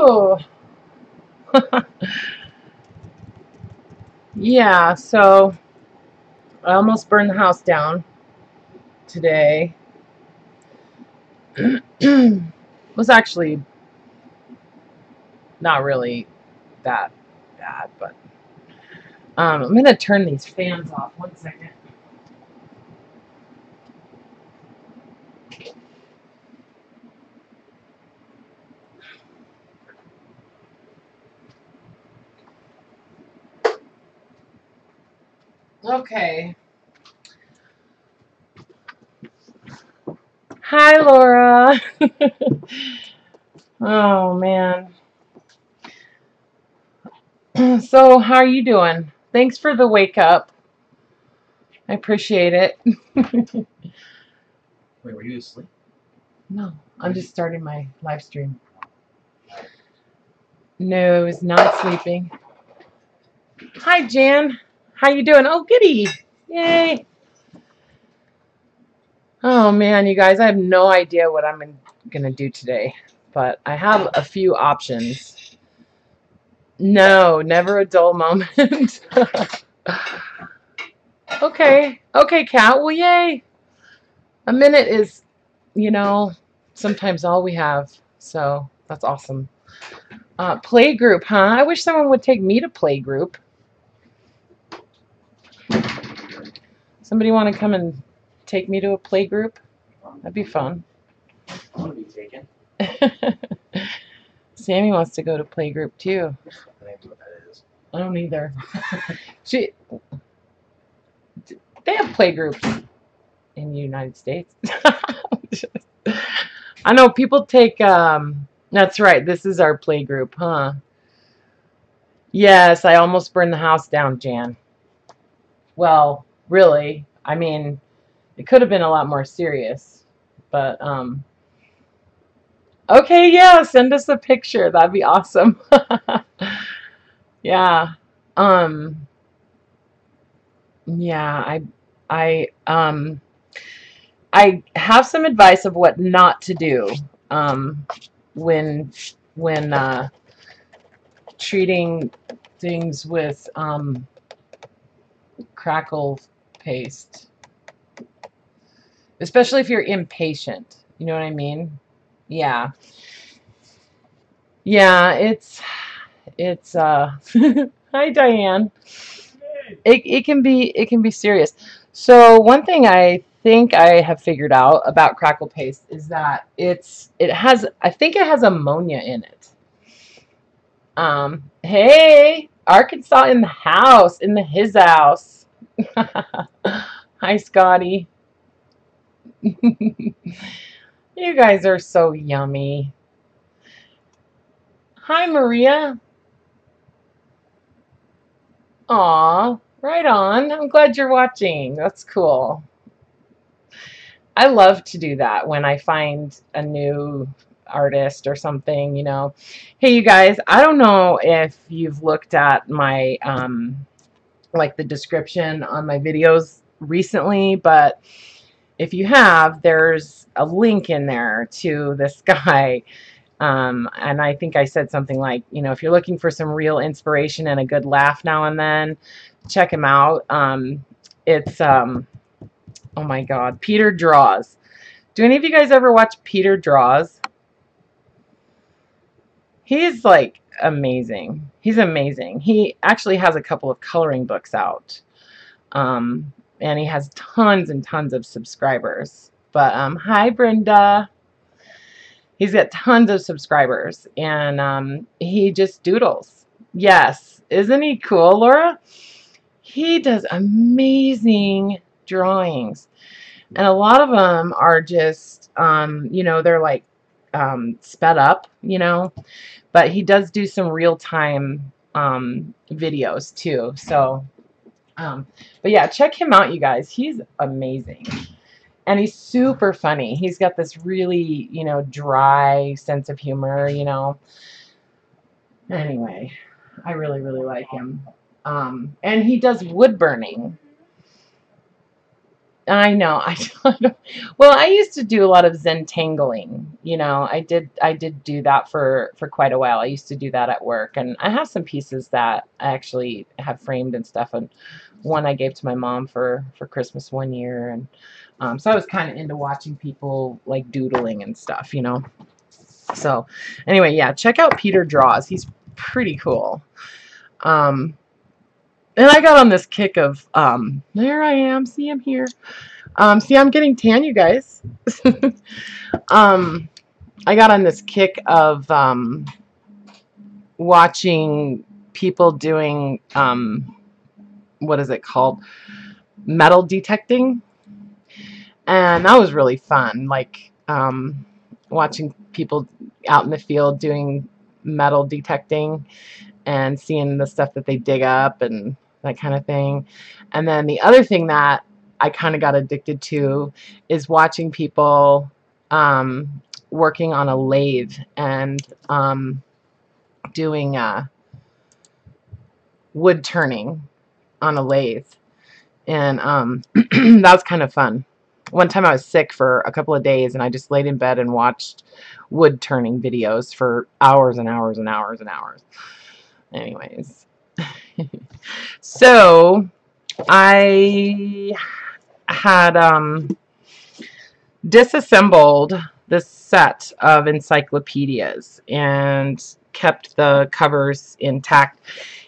Woo! Yeah, so I almost burned the house down today. Was actually not really that bad, but I'm gonna turn these fans off. 1 second. Okay. Hi, Laura. Oh man. So, how are you doing? Thanks for the wake up. I appreciate it. Wait, were you asleep? No, I'm just starting my live stream. No, I was not sleeping. Hi, Jan. How you doing? Oh, goody. Yay. Oh, man, you guys, I have no idea what I'm going to do today, but I have a few options. No, never a dull moment. Okay. Okay, Kat. Well, yay. A minute is, sometimes all we have. So that's awesome. Play group, huh? I wish someone would take me to play group. Somebody want to come and take me to a play group? That'd be fun. I want to be taken. Sammy wants to go to play group too. I don't know what that is. I don't either. They have play groups in the United States. I know people take. That's right. This is our play group, huh? Yes, I almost burned the house down, Jan. Well, really, I mean, it could have been a lot more serious, but okay, yeah, send us a picture. That'd be awesome. Yeah. Um yeah, I have some advice of what not to do when treating things with crackle paste. Especially if you're impatient. You know what I mean? Yeah. Yeah, it's hi Diane. It can be serious. So one thing I think I have figured out about crackle paste is that I think it has ammonia in it. Hey, Arkansas in the house, in his house. Hi Scotty. You guys are so yummy. Hi Maria. Aw, right on. I'm glad you're watching. That's cool. I love to do that when I find a new artist or something, Hey, you guys, I don't know if you've looked at my, like the description on my videos recently, but if you have, there's a link in there to this guy. And I think I said something like, if you're looking for some real inspiration and a good laugh now and then, check him out. It's, oh my God, Peter Draws. Do any of you guys ever watch Peter Draws? He's like amazing. He's amazing. He actually has a couple of coloring books out. And he has tons and tons of subscribers. But hi Brenda. He's got tons of subscribers and he just doodles. Yes. Isn't he cool, Laura? He does amazing drawings. And a lot of them are just, they're like sped up, but he does do some real-time videos too. So, but yeah, check him out, you guys. He's amazing. And he's super funny. He's got this really, dry sense of humor, Anyway, I really, really like him. And he does wood burning. I know. I don't, well, I used to do a lot of Zentangling. You know, I did do that for quite a while. I used to do that at work, and I have some pieces that I actually have framed and stuff. And one I gave to my mom for Christmas one year, and so I was kind of into watching people like doodling and stuff. You know. So anyway, yeah, check out Peter Draws. He's pretty cool. Um, and I got on this kick of there I am. See, I'm here. See, I'm getting tan, you guys. um, I got on this kick of watching people doing what is it called? Metal detecting, and that was really fun. Like watching people out in the field doing metal detecting and seeing the stuff that they dig up and that kind of thing. And then the other thing that I kind of got addicted to is watching people working on a lathe and doing wood turning on a lathe. And that was kind of fun. One time I was sick for a couple of days and I just laid in bed and watched wood turning videos for hours and hours and hours and hours. Anyways. So I had disassembled this set of encyclopedias and kept the covers intact,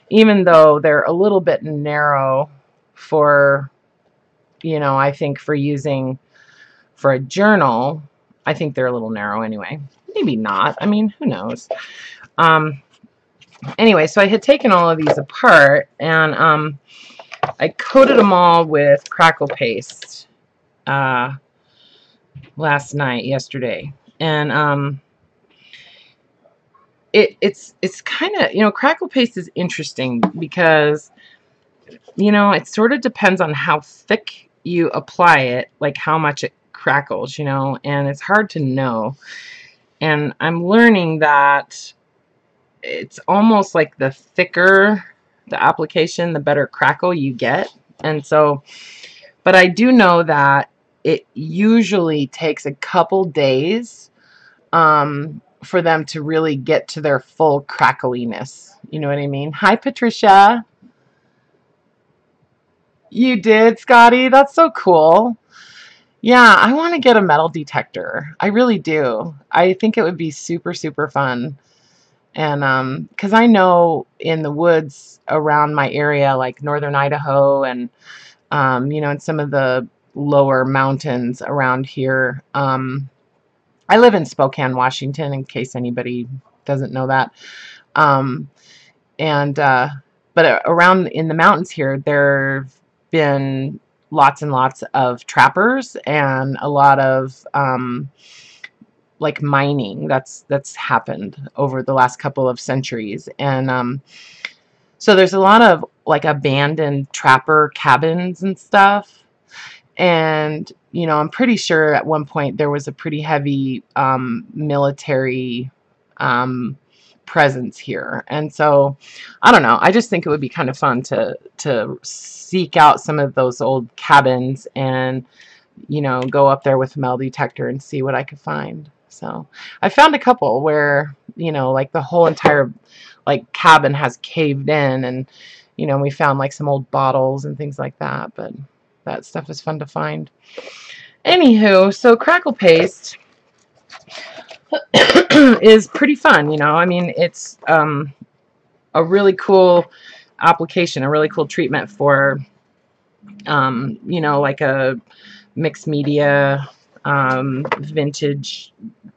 even though they're a little bit narrow for, you know, I think for using for a journal. I think they're a little narrow anyway. Maybe not. I mean, who knows? Anyway, so I had taken all of these apart and I coated them all with crackle paste yesterday, and it's kind of, you know, crackle paste is interesting because, you know, it sort of depends on how thick you apply it, like how much it crackles, you know, and it's hard to know. And I'm learning that it's almost like the thicker the application, the better crackle you get. And so, but I do know that it usually takes a couple days for them to really get to their full crackliness. You know what I mean? Hi, Patricia. You did, Scotty? That's so cool. Yeah, I want to get a metal detector. I really do. I think it would be super, super fun. And because I know in the woods around my area, like northern Idaho and, you know, in some of the lower mountains around here, I live in Spokane, Washington, in case anybody doesn't know that. Um, and but around in the mountains here, there've been lots and lots of trappers and a lot of like mining that's happened over the last couple of centuries. And so there's a lot of like abandoned trapper cabins and stuff. And, you know, I'm pretty sure at one point there was a pretty heavy military presence here. And so, I don't know. I just think it would be kind of fun to seek out some of those old cabins and, you know, go up there with a metal detector and see what I could find. So, I found a couple where, you know, like the whole entire like cabin has caved in, and, you know, we found like some old bottles and things like that, but that stuff is fun to find. Anywho, so crackle paste is pretty fun, you know. I mean, it's a really cool application, a really cool treatment for, you know, like a mixed media, vintage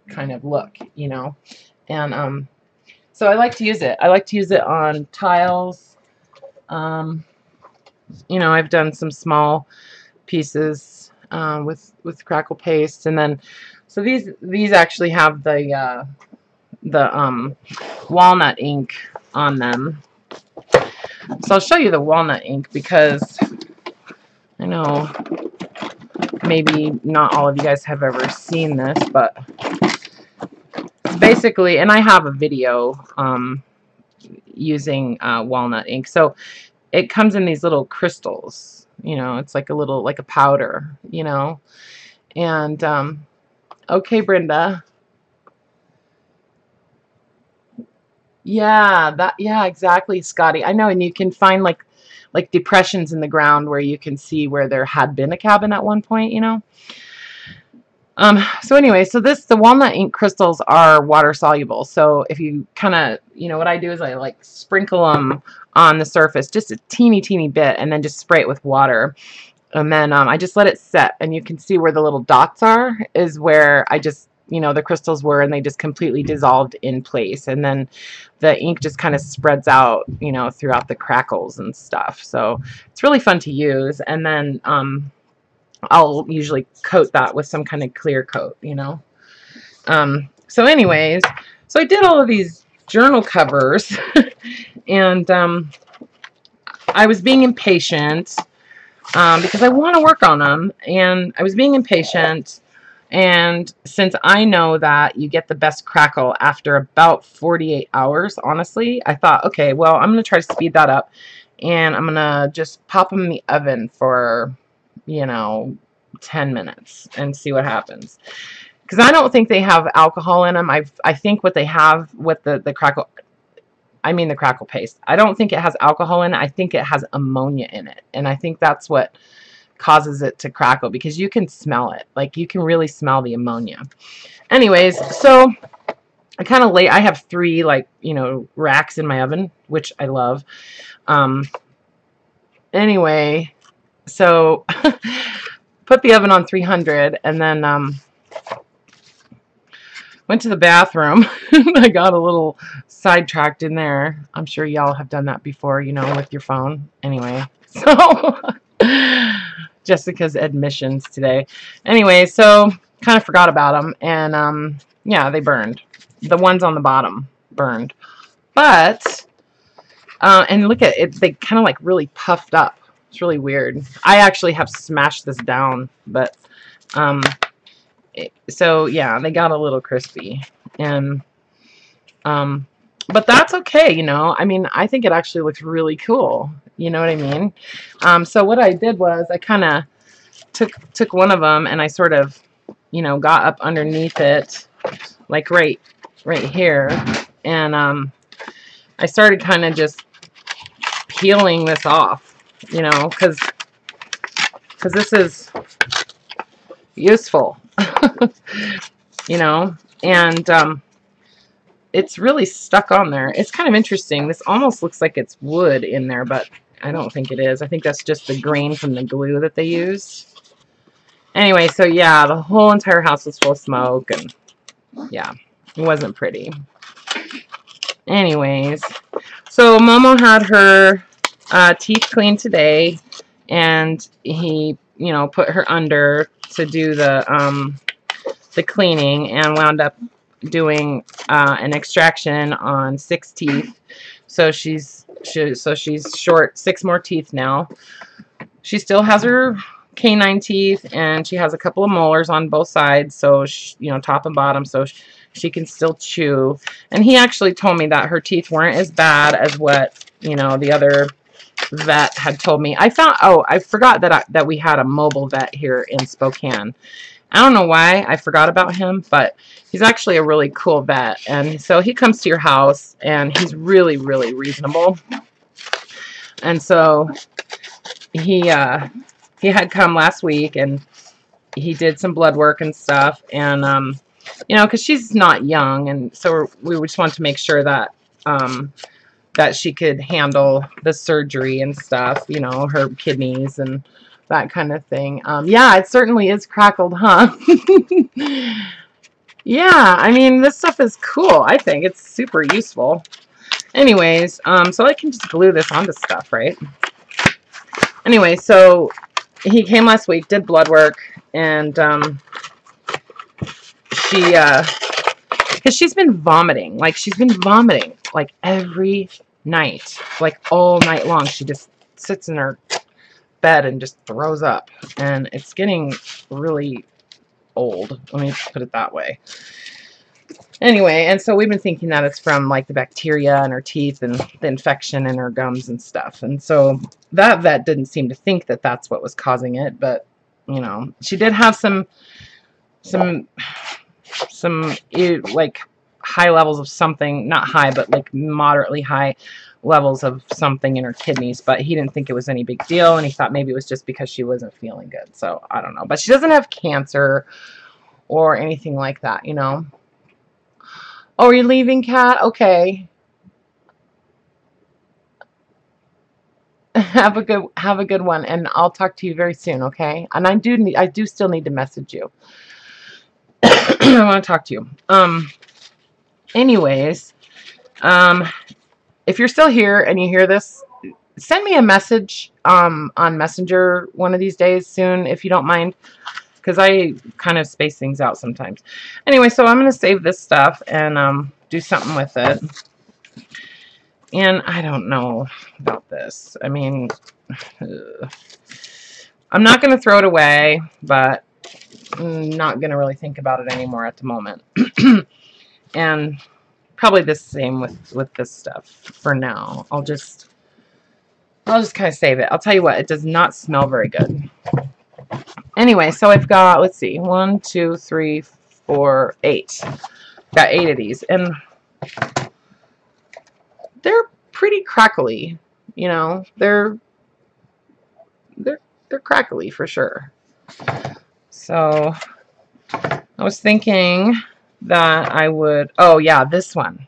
kind of look, you know. And so I like to use it. I like to use it on tiles. You know, I've done some small pieces with crackle paste, and then so these actually have the walnut ink on them. So I'll show you the walnut ink because I know maybe not all of you guys have ever seen this, but basically, and I have a video using walnut ink. So it comes in these little crystals, You know, it's like a little, like a powder, you know. And, okay, Brenda. Yeah, exactly, Scotty. I know, and you can find like depressions in the ground where you can see where there had been a cabin at one point, you know. So anyway, so the walnut ink crystals are water soluble. So if you kind of, you know, what I do is I like sprinkle them on the surface just a teeny bit, and then just spray it with water. And then I just let it set, and you can see where the little dots are is where I just, you know, the crystals were, and they just completely dissolved in place. And then the ink just kind of spreads out, you know, throughout the crackles and stuff. So it's really fun to use. And then I'll usually coat that with some kind of clear coat, you know. So anyways, so I did all of these journal covers and I was being impatient because I want to work on them, and I was being impatient, and since I know that you get the best crackle after about 48 hours, honestly, I thought, okay, well, I'm going to try to speed that up, and I'm going to just pop them in the oven for, you know, 10 minutes and see what happens. Because I don't think they have alcohol in them. I think what they have with the crackle, I mean the crackle paste, I don't think it has alcohol in it. I think it has ammonia in it. And I think that's what causes it to crackle, because you can smell it. Like, you can really smell the ammonia. Anyways, so I kind of I have 3, like, you know, racks in my oven, which I love. Anyway, so put the oven on 300, and then went to the bathroom. I got a little sidetracked in there. I'm sure y'all have done that before, you know, with your phone. Anyway, so Jessica's admissions today. Anyway, so kind of forgot about them, and yeah, they burned. The ones on the bottom burned. But, and look at it, they kind of like really puffed up. It's really weird. I actually have smashed this down, but, so yeah, they got a little crispy, and but that's okay, you know. I mean, I think it actually looks really cool, you know what I mean. So what I did was I kind of took one of them, and I sort of, you know, got up underneath it, like right here, and I started kind of just peeling this off, you know, because this is useful. You know, and it's really stuck on there. It's kind of interesting. This almost looks like it's wood in there, but I don't think it is. I think that's just the grain from the glue that they used. Anyway, so yeah, the whole entire house was full of smoke, and yeah, it wasn't pretty. Anyways, so Momo had her teeth cleaned today, and he, you know, put her under to do the cleaning, and wound up doing an extraction on 6 teeth. So she's short 6 more teeth now. She still has her canine teeth, and she has a couple of molars on both sides, so she, you know, top and bottom, so she can still chew. And he actually told me that her teeth weren't as bad as what, you know, the other vet had told me. I forgot that we had a mobile vet here in Spokane. I don't know why I forgot about him, but he's actually a really cool vet. And so he comes to your house, and he's really, really reasonable. And so he had come last week, and he did some blood work and stuff. And, you know, because she's not young, and so we just want to make sure that that she could handle the surgery and stuff, you know, her kidneys and that kind of thing. Yeah, it certainly is crackled, huh? Yeah, I mean, this stuff is cool. I think it's super useful. Anyways, so I can just glue this onto stuff, right? Anyway, so he came last week, did blood work, and because she's been vomiting. Like, she's been vomiting, like, every night. Like, all night long. She just sits in her bed and just throws up. And it's getting really old. Let me put it that way. Anyway, and so we've been thinking that it's from like the bacteria in her teeth and the infection in her gums and stuff. And so that vet didn't seem to think that that's what was causing it, but you know, she did have some like high levels of something, not high, but like moderately high levels of something in her kidneys, but he didn't think it was any big deal, and he thought maybe it was just because she wasn't feeling good. So I don't know, but she doesn't have cancer or anything like that, you know. Oh, are you leaving, Kat? Okay. Have a good one, and I'll talk to you very soon, okay? And I do still need to message you. I want to talk to you. Anyways, if you're still here and you hear this, send me a message on Messenger one of these days soon, if you don't mind, because I kind of space things out sometimes. Anyway, so I'm going to save this stuff and do something with it. And I don't know about this. I mean, I'm not going to throw it away, but I'm not going to really think about it anymore at the moment. And probably the same with this stuff for now. I'll just kind of save it. I'll tell you what, it does not smell very good. Anyway, so I've got, let's see, 1, 2, 3, 4, 8. Got 8 of these, and they're pretty crackly. You know, they're crackly for sure. So I was thinking that I would. Oh yeah, this one.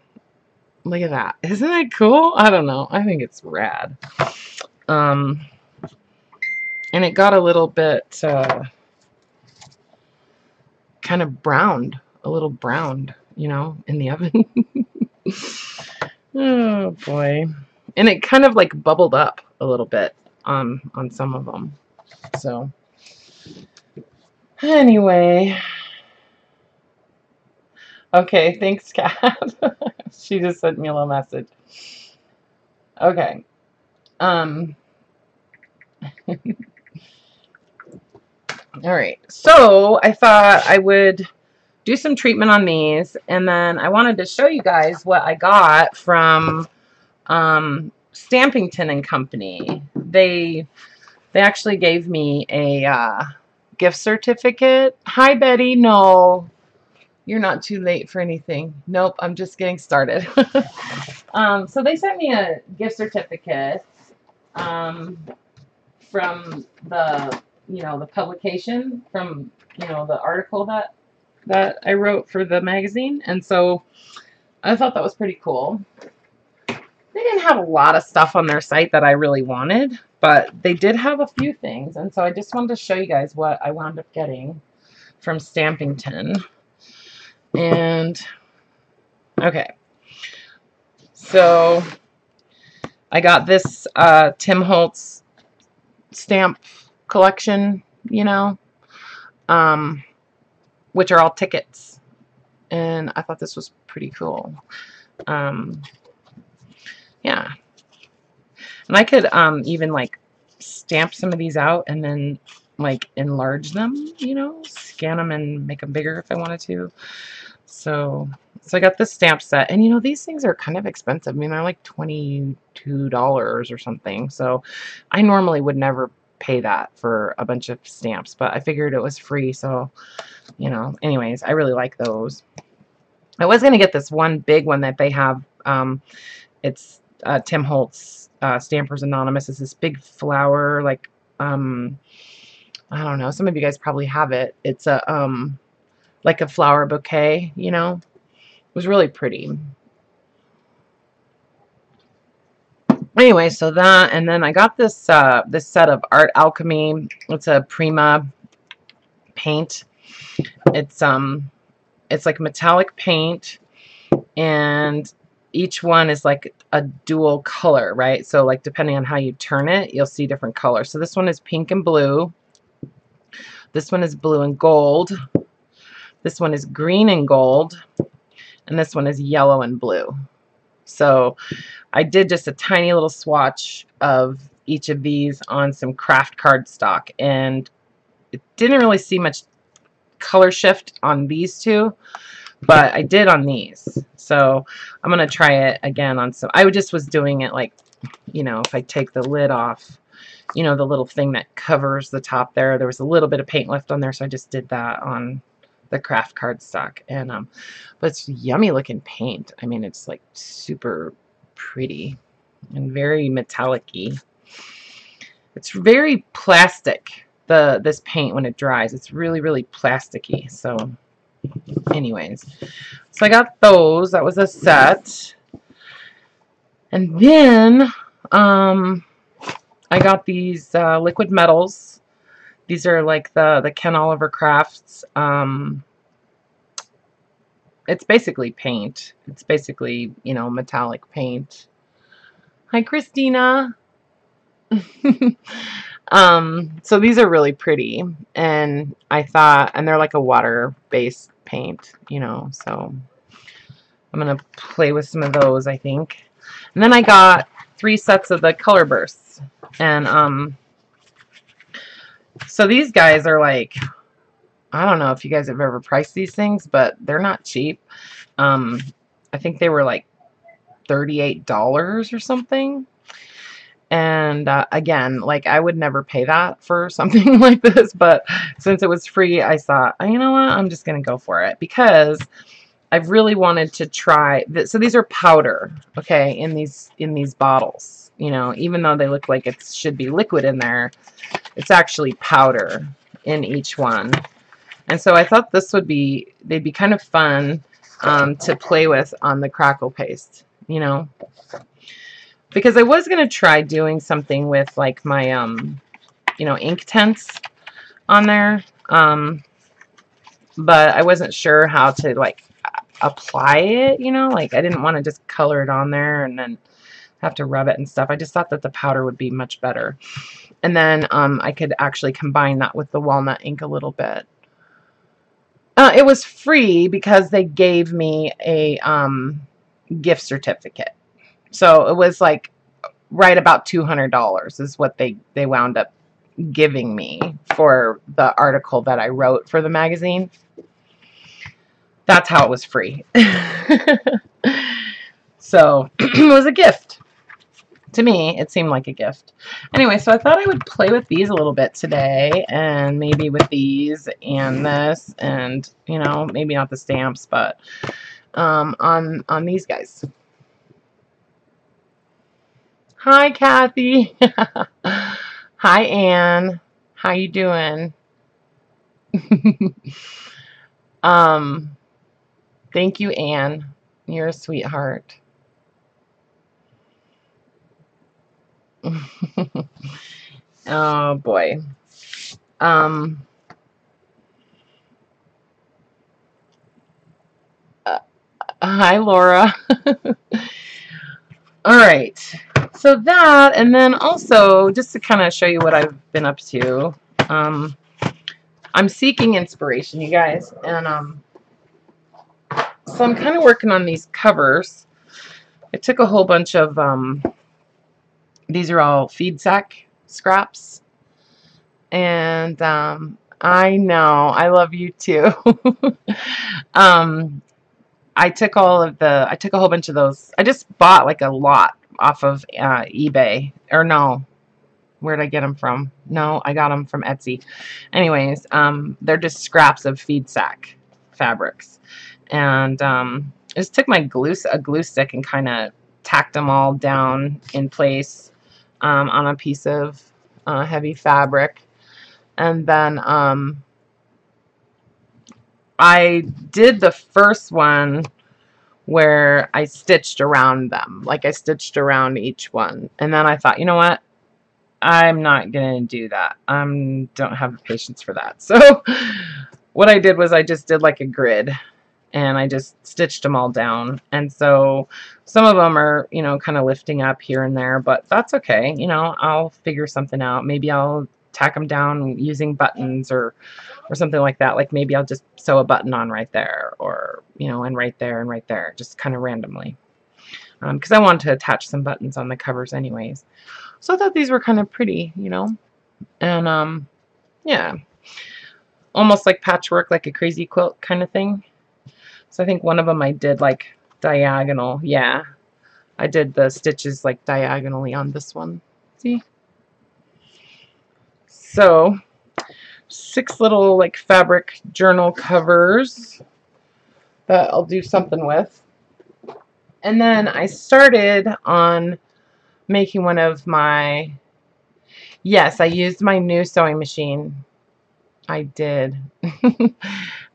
Look at that. Isn't that cool? I don't know. I think it's rad. And it got a little bit kind of browned, a little browned, you know, in the oven. Oh boy. And it kind of like bubbled up a little bit on some of them. So anyway. Okay, thanks, Kat. She just sent me a little message. Okay. All right. So I thought I would do some treatment on these, and then I wanted to show you guys what I got from Stampington and Company. They actually gave me a gift certificate. Hi, Betty. No, you're not too late for anything. Nope, I'm just getting started. So they sent me a gift certificate from the, you know, the publication, from, you know, the article that I wrote for the magazine, and so I thought that was pretty cool. They didn't have a lot of stuff on their site that I really wanted, but they did have a few things, and so I just wanted to show you guys what I wound up getting from Stampington. And okay, so I got this Tim Holtz stamp collection, you know, which are all tickets, and I thought this was pretty cool. Yeah, and I could even like stamp some of these out and then like enlarge them, you know, scan them and make them bigger if I wanted to. So I got this stamp set, and you know, these things are kind of expensive. I mean, they're like $22 or something. So I normally would never pay that for a bunch of stamps, but I figured it was free. So, you know, anyways, I really like those. I was going to get this one big one that they have. It's Tim Holtz Stampers Anonymous. It's this big flower, like, I don't know. Some of you guys probably have it. It's a, like a flower bouquet, you know. It was really pretty. Anyway, so that, and then I got this this set of Art Alchemy. It's a Prima paint. It's like metallic paint, and each one is like a dual color, right? So like depending on how you turn it, you'll see different colors. So this one is pink and blue. This one is blue and gold. This one is green and gold. And this one is yellow and blue. So I did just a tiny little swatch of each of these on some craft cardstock, and it didn't really see much color shift on these two, but I did on these. So I'm going to try it again on some. I just was doing it like, you know, if I take the lid off, you know, the little thing that covers the top there, there was a little bit of paint left on there, so I just did that on the craft cardstock. And but it's yummy looking paint. I mean, it's like super pretty and very metallic-y. It's very plastic, this paint, when it dries. It's really, really plasticky. So anyways, so I got those. That was a set. And then I got these liquid metals. These are like the Ken Oliver Crafts. It's basically paint. It's basically, you know, metallic paint. Hi, Christina. So these are really pretty, and I thought, and they're like a water-based paint, you know, so I'm gonna play with some of those, I think. And then I got 3 sets of the color bursts, and so these guys are like, I don't know if you guys have ever priced these things, but they're not cheap. I think they were like $38 or something. And again, like, I would never pay that for something like this, but since it was free, I thought, you know what, I'm just going to go for it, because I've really wanted to try this. So these are powder, okay, in these bottles. You know, even though they look like it should be liquid in there, it's actually powder in each one. And so I thought they'd be kind of fun to play with on the crackle paste, you know. Because I was going to try doing something with like my, you know, ink tents on there. But I wasn't sure how to like apply it, you know, like I didn't want to just color it on there and then have to rub it and stuff. I just thought that the powder would be much better. And then I could actually combine that with the walnut ink a little bit. It was free because they gave me a gift certificate. So it was like right about $200 is what they wound up giving me for the article that I wrote for the magazine. That's how it was free. So it was a gift. To me, it seemed like a gift. Anyway, so I thought I would play with these a little bit today, and maybe with these and this, and, you know, maybe not the stamps, but on these guys. Hi, Kathy. Hi, Anne. How you doing? Thank you, Anne. You're a sweetheart. Oh boy. Hi, Laura. All right. So that, and then also just to kind of show you what I've been up to. I'm seeking inspiration, you guys, and so I'm kind of working on these covers. I took a whole bunch of these are all feed sack scraps, and I know, I love you too. I took a whole bunch of those. I just bought like a lot off of eBay, or no, where did I get them from? No, I got them from Etsy. Anyways, they're just scraps of feed sack fabrics, and I just took my glue stick and kind of tacked them all down in place on a piece of heavy fabric, and then I did the first one where I stitched around them, like I stitched around each one, and then I thought, you know what, I'm not gonna do that. Don't have the patience for that. So what I did was I just did like a grid, and I just stitched them all down. And so some of them are, you know, kind of lifting up here and there, but that's okay. You know, I'll figure something out. Maybe I'll tack them down using buttons or something like that. Like maybe I'll just sew a button on right there, or, you know, and right there, just kind of randomly. Because I wanted to attach some buttons on the covers anyways. So I thought these were kind of pretty, you know. And yeah, almost like patchwork, like a crazy quilt kind of thing. So I think one of them I did like diagonal. Yeah, I did the stitches like diagonally on this one. See? So 6 little like fabric journal covers that I'll do something with. And then I started on making one of my, yes, I used my new sewing machine. I did.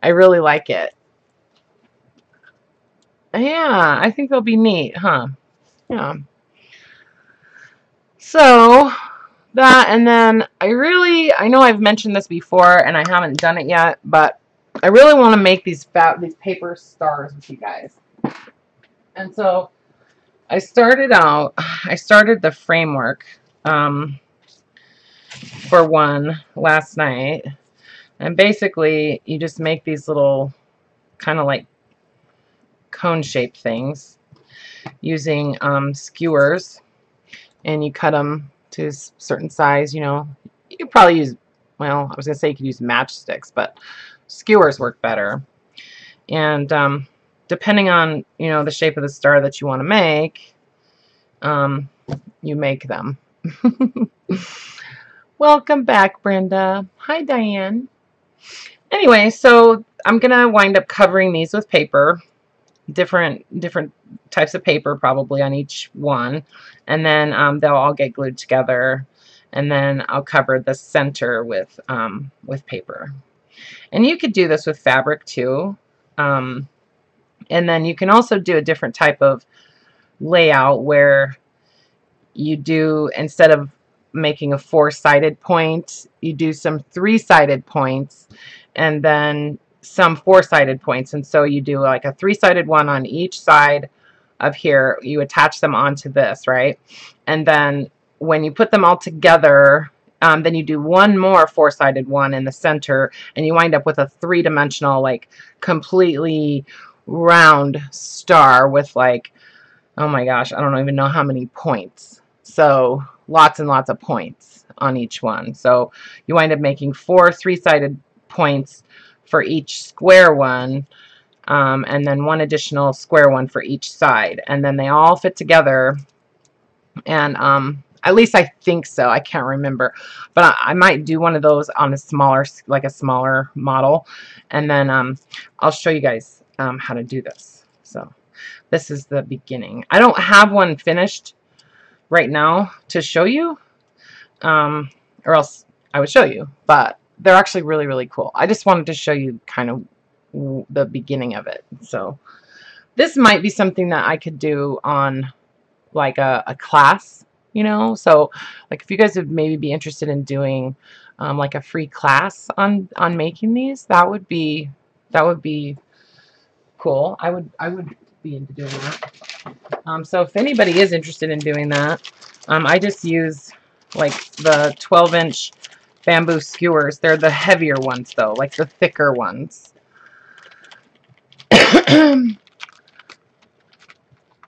I really like it. Yeah, I think they'll be neat, huh? Yeah. So that, and then I know I've mentioned this before and I haven't done it yet, but I really want to make these paper stars with you guys. And so I started the framework for one last night. And basically you just make these little kind of like cone-shaped things using skewers, and you cut them to a certain size. You know, you could probably use, well, I was gonna say you could use matchsticks, but skewers work better. And depending on, you know, the shape of the star that you want to make, you make them. Welcome back, Brenda. Hi, Diane. Anyway, so I'm gonna wind up covering these with paper, different types of paper probably on each one, and then they'll all get glued together, and then I'll cover the center with paper. And you could do this with fabric too, and then you can also do a different type of layout where you do, instead of making a 4-sided point, you do some 3-sided points and then some 4-sided points. And so you do like a 3-sided one on each side of here. You attach them onto this, right? And then when you put them all together, then you do one more 4-sided one in the center, and you wind up with a 3-dimensional, like completely round star with like, oh my gosh, I don't even know how many points. So lots and lots of points on each one. So you wind up making 4 3-sided points for each square one, and then 1 additional square one for each side, and then they all fit together. And at least I think so. I can't remember, but I might do one of those on a smaller, like a smaller model, and then I'll show you guys how to do this. So this is the beginning. I don't have one finished right now to show you, or else I would show you, but they're actually really, really cool. I just wanted to show you kind of the beginning of it. So this might be something that I could do on like a class, you know. So like if you guys would maybe be interested in doing like a free class on making these, that would be cool. I would be into doing that. So if anybody is interested in doing that, I just use like the 12-inch bamboo skewers. They're the heavier ones though, like the thicker ones.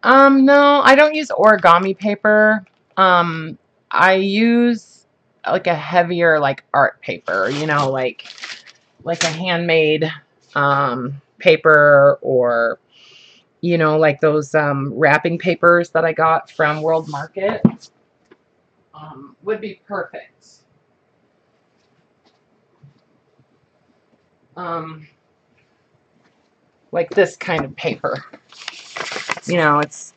No, I don't use origami paper. I use like a heavier like art paper, you know, like a handmade paper, or you know, like those wrapping papers that I got from World Market. Would be perfect. Like this kind of paper. You know, it's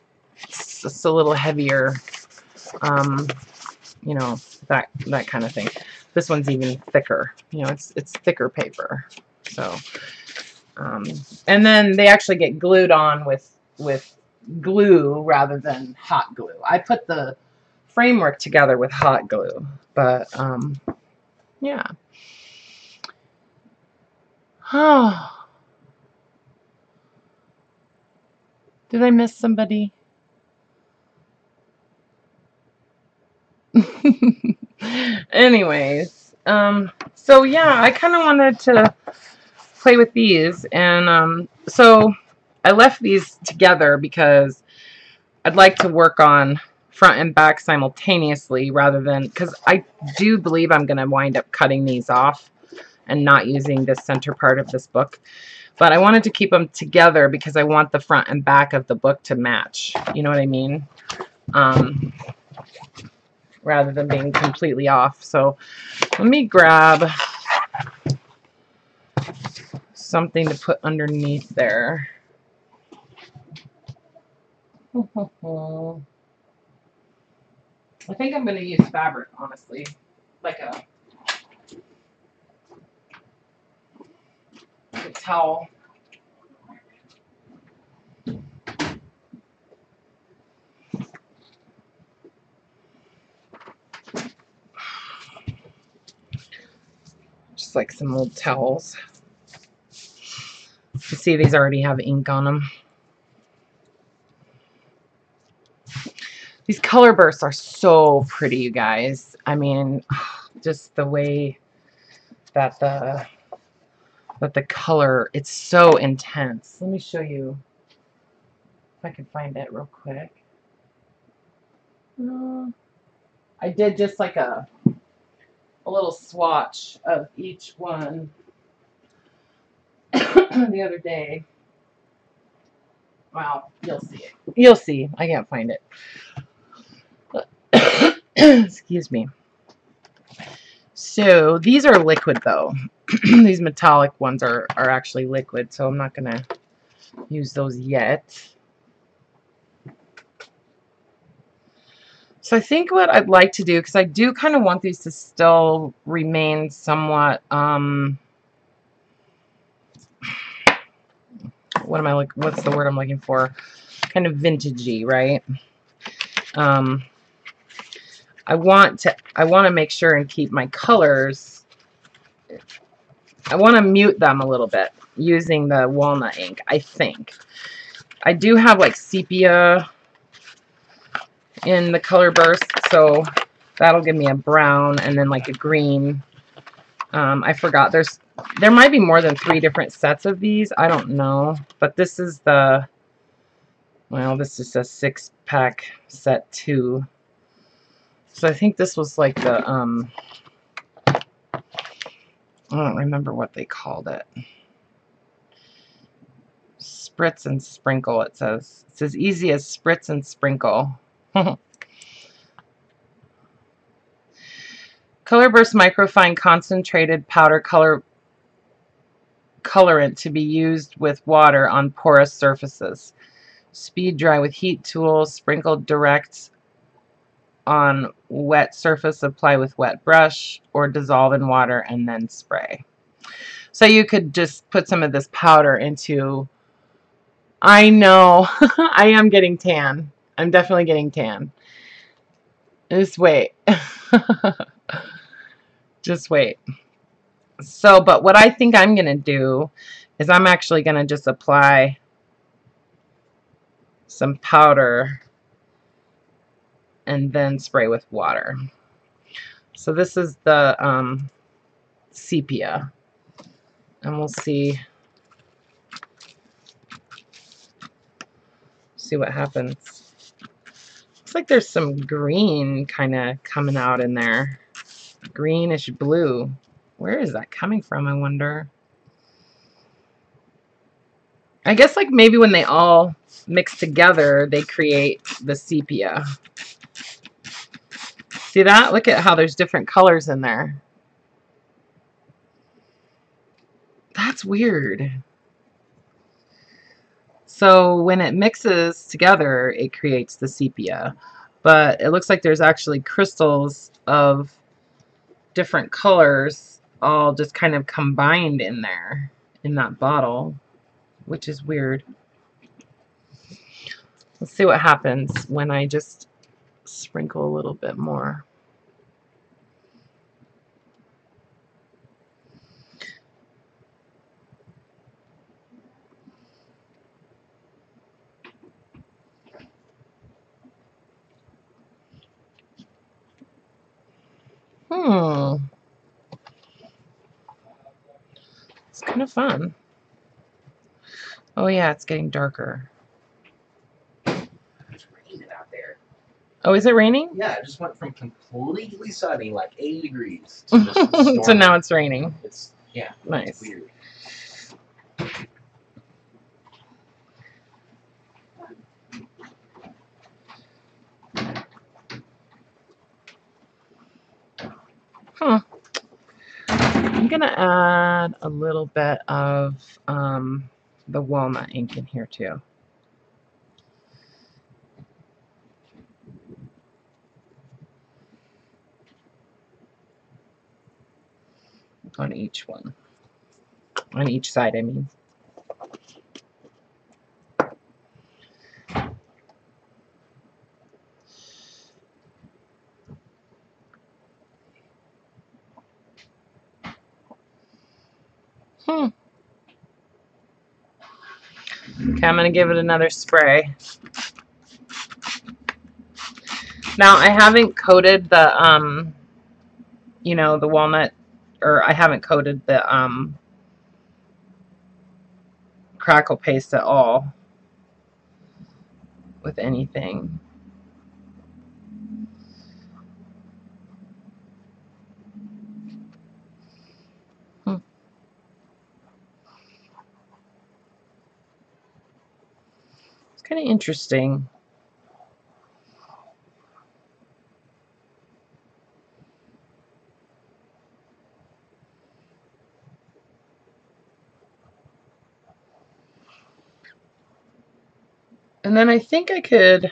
just a little heavier, you know, that kind of thing. This one's even thicker. You know, it's thicker paper. So, and then they actually get glued on with glue rather than hot glue. I put the framework together with hot glue, but yeah. Oh. Did I miss somebody? Anyways, so yeah, I kind of wanted to play with these, and so I left these together because I'd like to work on front and back simultaneously, rather than, because I do believe I'm going to wind up cutting these off and not using the center part of this book. But I wanted to keep them together because I want the front and back of the book to match. You know what I mean? Rather than being completely off. So let me grab something to put underneath there. I think I'm going to use fabric, honestly. Like a towel. Just like some old towels. You see these already have ink on them. These color bursts are so pretty, you guys. I mean, just the way that the color, it's so intense. Let me show you if I can find it real quick. I did just like a little swatch of each one the other day. Well, you'll see it. You'll see. I can't find it. Excuse me. So these are liquid though. These metallic ones are actually liquid, so I'm not gonna use those yet. So I think what I'd like to do, because I do kind of want these to still remain somewhat what's the word I'm looking for? Kind of vintagey, right? I want to make sure and keep my colors. I want to mute them a little bit using the walnut ink, I think. I do have like sepia in the color burst, so that'll give me a brown and then like a green. I forgot there might be more than 3 different sets of these. I don't know, but this is the, well, this is a 6-pack set 2. So I think this was like the I don't remember what they called it. Spritz and sprinkle, it says. It's as easy as spritz and sprinkle. Color Burst Microfine Concentrated Powder Colorant to be used with water on porous surfaces. Speed dry with heat tool. Sprinkled direct on wet surface. Apply with wet brush or dissolve in water and then spray. So you could just put some of this powder into... I know. I am getting tan. I'm definitely getting tan. Just wait. Just wait. So, but what I think I'm going to do is I'm actually going to just apply some powder and then spray with water. So this is the sepia. And we'll see what happens. Looks like there's some green kind of coming out in there. Greenish blue. Where is that coming from, I wonder? I guess like maybe when they all mix together, they create the sepia. See that? Look at how there's different colors in there. That's weird. So when it mixes together, it creates the sepia. But it looks like there's actually crystals of different colors all just kind of combined in there, in that bottle, which is weird. Let's see what happens when I just sprinkle a little bit more. It's kind of fun. Oh yeah, it's getting darker. It's raining out there. Oh, is it raining? Yeah, it just went from completely sunny, like 80 degrees, to just So now it's raining. It's, yeah, nice. It's weird. going to add a little bit of the walnut ink in here too. On each one. On each side, I mean. Okay, I'm going to give it another spray. Now, I haven't coated the, you know, the walnut, or I haven't coated the crackle paste at all with anything. It's kind of interesting. And then I think I could,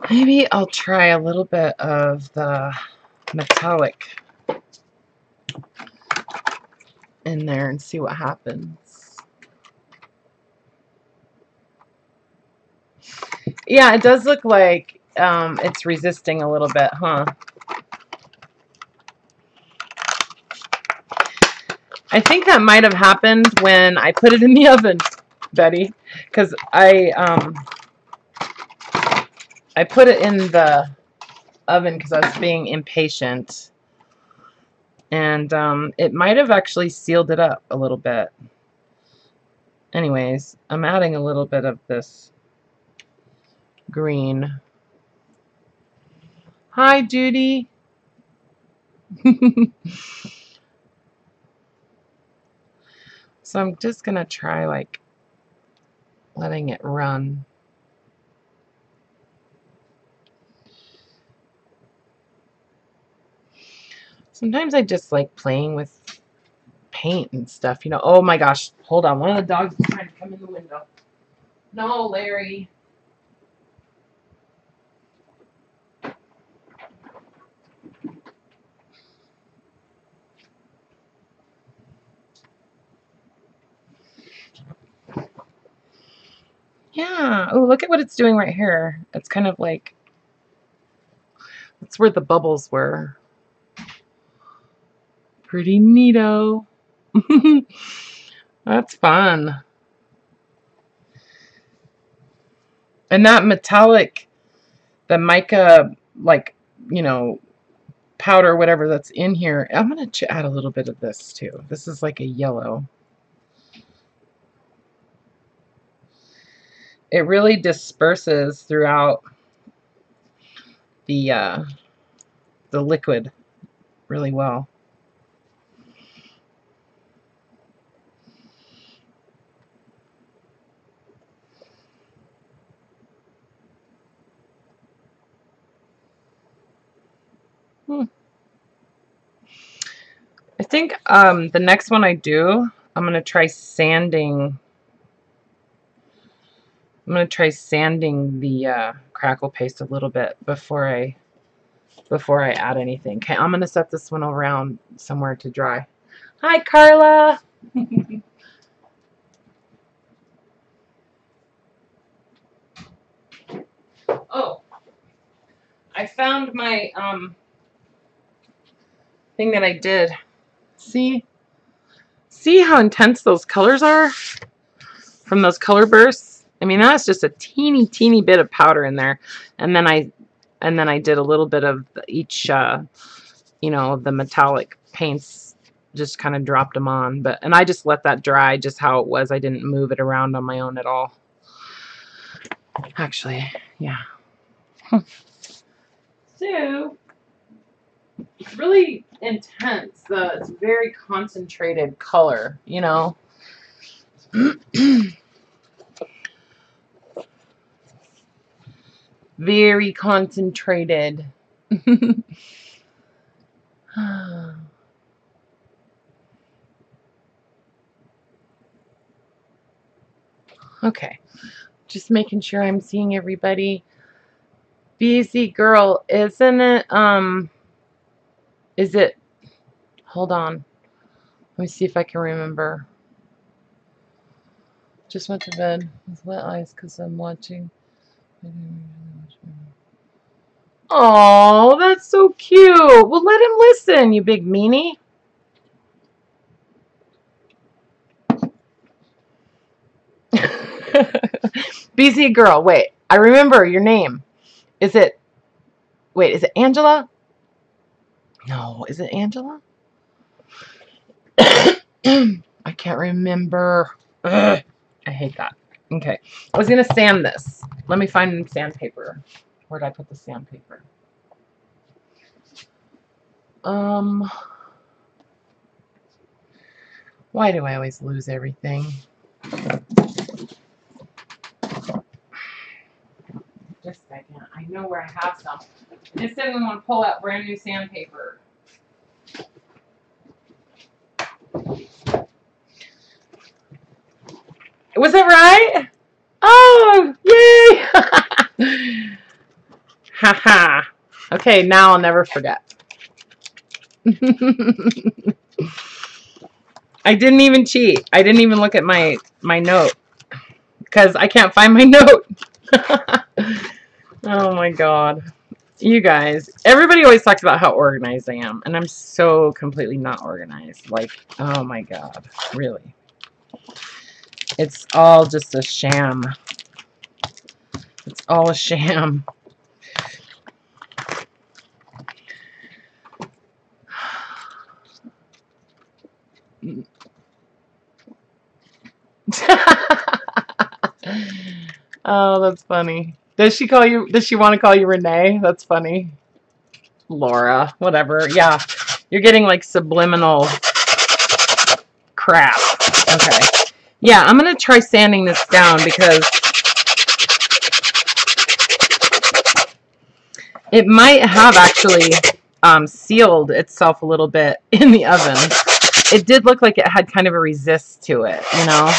maybe I'll try a little bit of the metallic in there and see what happens. Yeah, it does look like it's resisting a little bit, huh? I think that might have happened when I put it in the oven, Betty, because I put it in the oven because I was being impatient, and it might have actually sealed it up a little bit. Anyways, I'm adding a little bit of this green. Hi, Judy. So I'm just gonna try like letting it run. Sometimes I just like playing with paint and stuff, you know. Oh my gosh, hold on. One of the dogs is trying to come in the window. No, Larry. Yeah. Oh, look at what it's doing right here. It's kind of like, that's where the bubbles were. Pretty neato. That's fun. And that metallic, the mica, like, you know, powder, whatever that's in here, I'm going to add a little bit of this too. This is like a yellow. It really disperses throughout the liquid really well. I think the next one I do, I'm going to try sanding. I'm going to try sanding the crackle paste a little bit before I add anything. Okay, I'm going to set this one around somewhere to dry. Hi, Karla. Oh, I found my thing that I did. See how intense those colors are from those color bursts? I mean, that's just a teeny bit of powder in there, and then I did a little bit of each, you know, the metallic paints. Just kind of dropped them on, and I just let that dry just how it was. I didn't move it around on my own at all. Actually, yeah. So it's really intense. It's very concentrated color, you know. Very concentrated. Okay. Just making sure I'm seeing everybody. Busy girl, isn't it? Is it? Hold on. Let me see if I can remember. Just went to bed with wet eyes because I'm watching. Oh, that's so cute. Well, let him listen, you big meanie. Busy girl. Wait, I remember your name. Is it? Wait, is it Angela? No, is it Angela? I can't remember. Ugh, I hate that. Okay, I was gonna sand this. Let me find sandpaper. Where did I put the sandpaper? Why do I always lose everything? Just a second. I know where I have some. I just didn't want to pull out brand new sandpaper. Was it right? Oh, yay! Haha. Okay, now I'll never forget. I didn't even cheat. I didn't even look at my note because I can't find my note. Oh my god. You guys, everybody always talks about how organized I am, and I'm so completely not organized. Like, oh my god, really. It's all just a sham. It's all a sham. Oh, that's funny. Does she call you, does she want to call you Renee? That's funny. Laura, whatever. Yeah, you're getting like subliminal crap. Okay. Yeah, I'm going to try sanding this down because it might have actually sealed itself a little bit in the oven. It did look like it had kind of a resist to it, you know?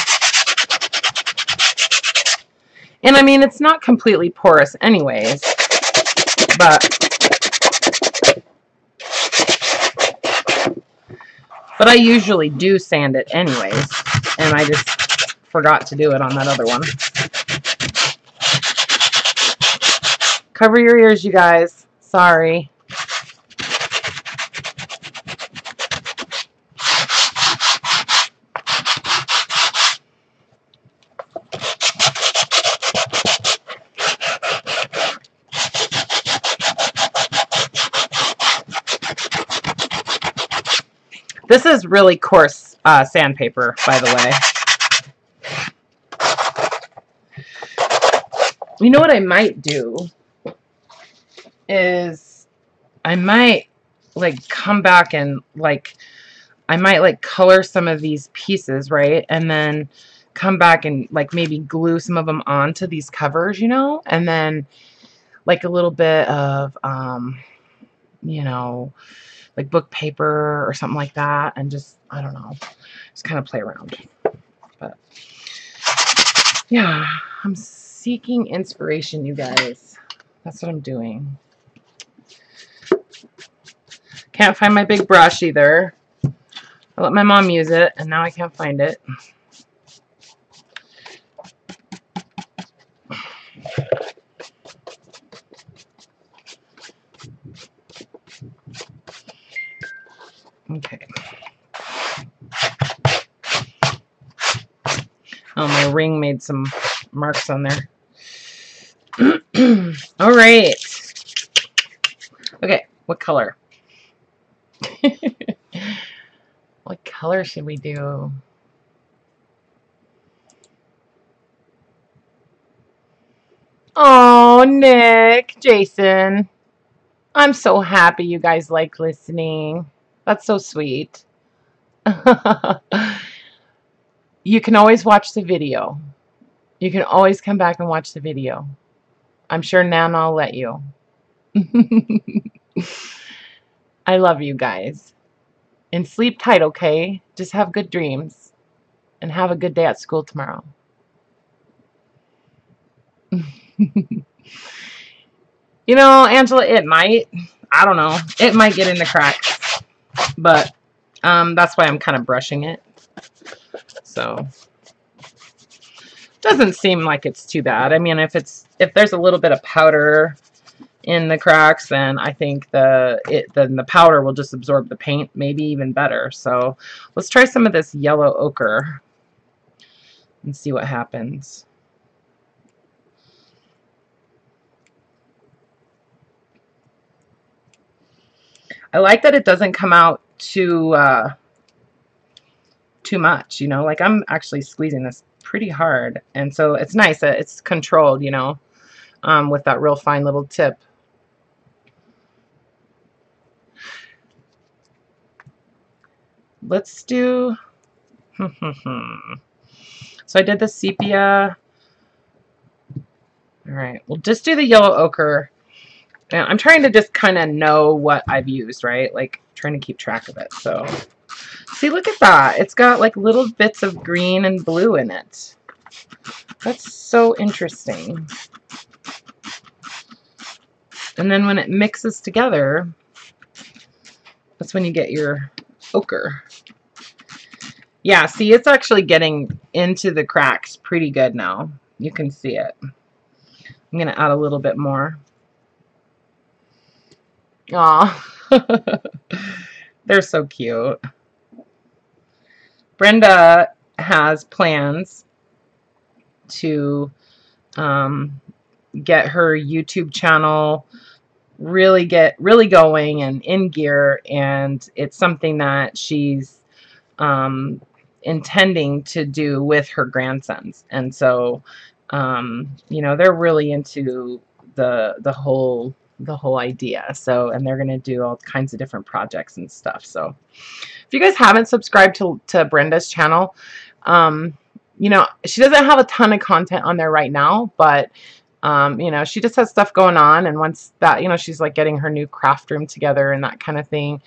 And I mean, it's not completely porous anyways, but I usually do sand it anyways, and I just forgot to do it on that other one. Cover your ears, you guys. Sorry. This is really coarse sandpaper, by the way. You know what I might do is I might like come back and like I might like color some of these pieces, right? And then come back and like maybe glue some of them onto these covers, you know? And then like a little bit of you know, like book paper or something like that, and just, I don't know, just kind of play around. But yeah, I'm seeking inspiration, you guys. That's what I'm doing. Can't find my big brush either. I let my mom use it, and now I can't find it. Okay. Oh, my ring made some marks on there. All right. Okay, what color? What color should we do? Oh, Nick, Jason. I'm so happy you guys like listening. That's so sweet. You can always watch the video. You can always come back and watch the video. I'm sure Nana will let you. I love you guys. And sleep tight, okay? Just have good dreams. And have a good day at school tomorrow. You know, Angela, it might. I don't know. It might get in the cracks, but that's why I'm kind of brushing it. So doesn't seem like it's too bad. I mean, if there's a little bit of powder in the cracks, then I think then the powder will just absorb the paint, maybe even better. So let's try some of this yellow ochre and see what happens. I like that it doesn't come out too much, you know, like I'm actually squeezing this pretty hard, and so it's nice that it's controlled, you know, with that real fine little tip. Let's do so I did the sepia. All right, we'll just do the yellow ochre. And I'm trying to just kind of know what I've used, right? Like trying to keep track of it. So see, look at that. It's got like little bits of green and blue in it. That's so interesting. And then when it mixes together, that's when you get your ochre. Yeah, see, it's actually getting into the cracks pretty good now. You can see it. I'm going to add a little bit more. Aw. They're so cute. Brenda has plans to get her YouTube channel really going and in gear, and it's something that she's intending to do with her grandsons. And so you know, they're really into the whole idea. So, and they're going to do all kinds of different projects and stuff. So if you guys haven't subscribed to Brenda's channel, you know, she doesn't have a ton of content on there right now, but you know, she just has stuff going on, and once that, you know, she's like getting her new craft room together and that kind of thing.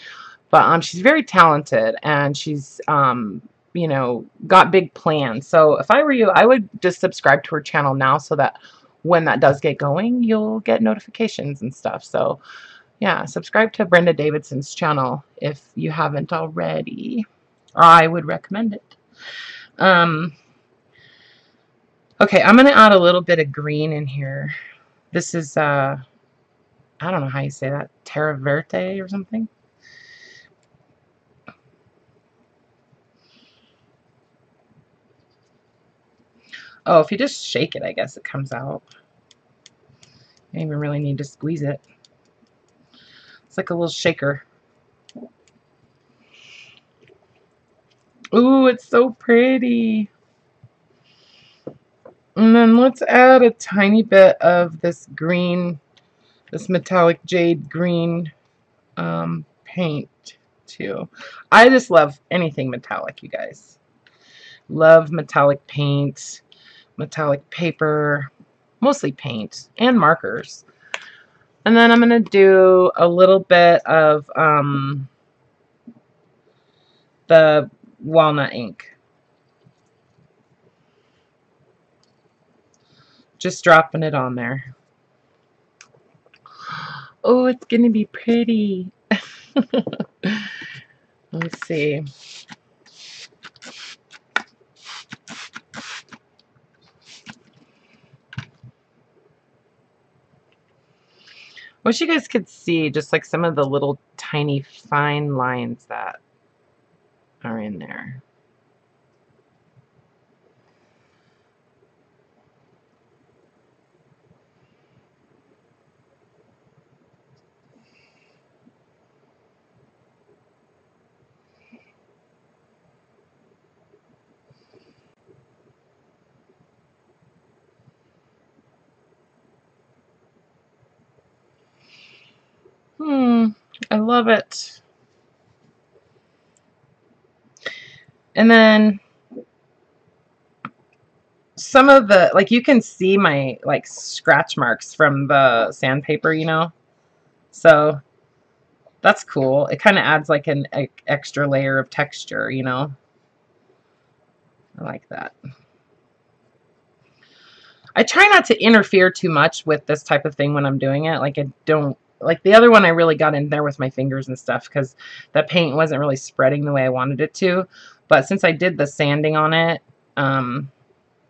But she's very talented, and she's you know, got big plans. So if I were you, I would just subscribe to her channel now, so that when that does get going, you'll get notifications and stuff. So yeah, subscribe to Brenda Davidson's channel if you haven't already. I would recommend it. Okay, I'm going to add a little bit of green in here. This is, I don't know how you say that, Terra Verte or something. Oh, if you just shake it, I guess it comes out. You don't even really need to squeeze it. It's like a little shaker. Ooh, it's so pretty. And then let's add a tiny bit of this green, this metallic jade green paint too. I just love anything metallic, you guys. Love metallic paint, metallic paper, mostly paint and markers. And then I'm going to do a little bit of the walnut ink. Just dropping it on there. Oh, it's going to be pretty. Let's see. Wish you guys could see just like some of the little tiny fine lines that are in there. I love it. And then some of the, like, you can see my like scratch marks from the sandpaper, you know, so that's cool. It kind of adds like an extra layer of texture, you know. I like that. I try not to interfere too much with this type of thing when I'm doing it. Like I don't, like the other one I really got in there with my fingers and stuff because the paint wasn't really spreading the way I wanted it to. But since I did the sanding on it,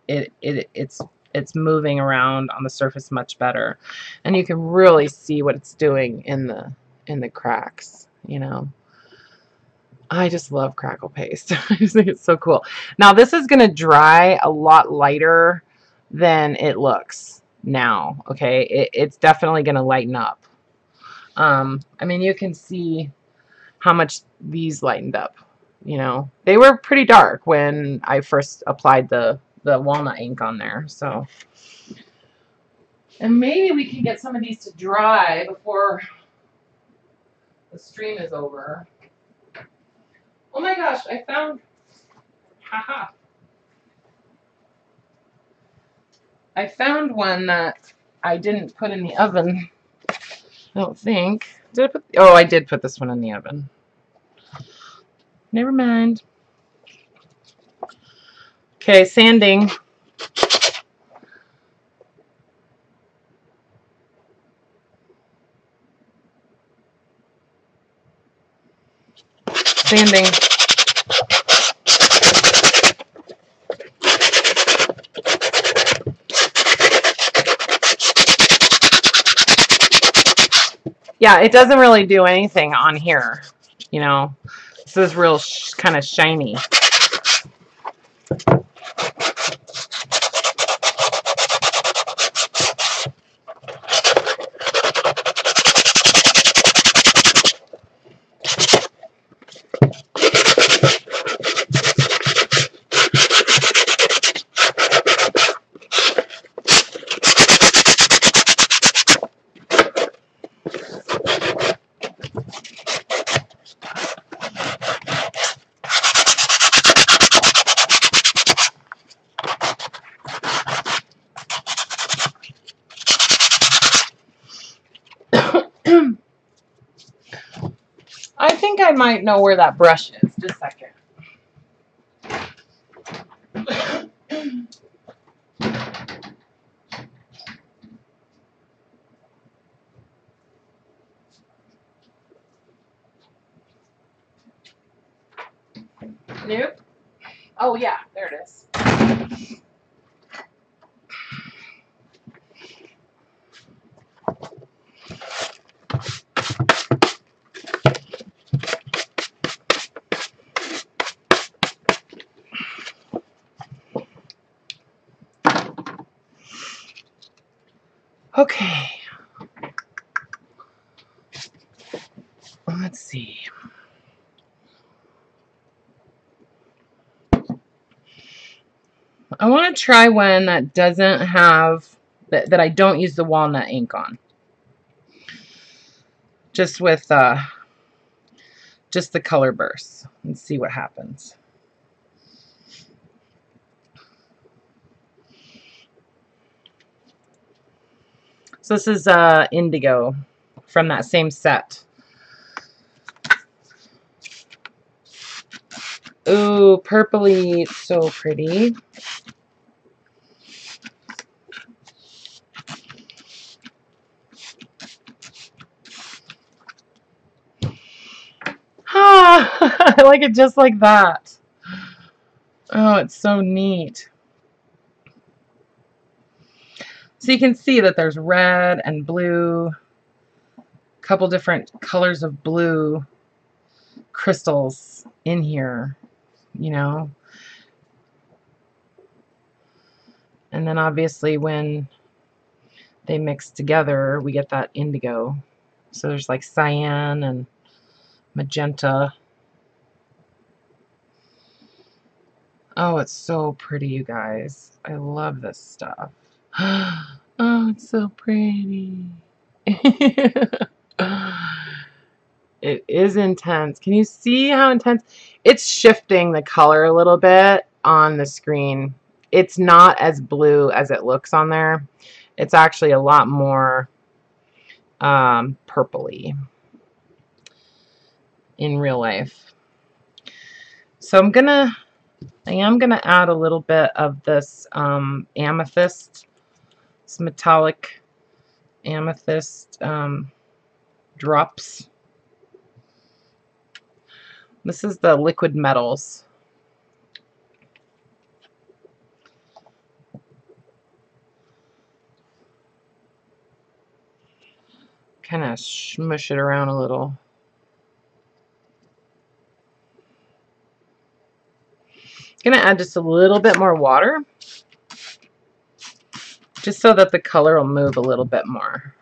it's moving around on the surface much better. And you can really see what it's doing in the cracks, you know. I just love crackle paste. I just think it's so cool. Now this is going to dry a lot lighter than it looks now. Okay, it's definitely going to lighten up. I mean, you can see how much these lightened up. You know, they were pretty dark when I first applied the walnut ink on there. So, and maybe we can get some of these to dry before the stream is over. Oh my gosh, I found, haha. I found one that I didn't put in the oven. I don't think. Did I put, oh, I did put this one in the oven. Never mind. Okay, sanding. Sanding. Yeah, it doesn't really do anything on here, you know. This is real kind of shiny. I think I might know where that brush is. Just a second. Nope. Oh, yeah, there it is. Okay. Let's see. I want to try one that doesn't have, that I don't use the walnut ink on. Just with just the color bursts and see what happens. So this is indigo from that same set. Ooh, purpley, it's so pretty. Ah, I like it just like that. Oh, it's so neat. So you can see that there's red and blue, a couple different colors of blue crystals in here, you know. And then obviously when they mix together, we get that indigo. So there's like cyan and magenta. Oh, it's so pretty, you guys. I love this stuff. Oh, it's so pretty. It is intense. Can you see how intense? It's shifting the color a little bit on the screen. It's not as blue as it looks on there. It's actually a lot more purpley in real life. So I am gonna add a little bit of this amethyst It's metallic amethyst drops. This is the liquid metals. Kind of smush it around a little. Gonna add just a little bit more water, just so that the color will move a little bit more.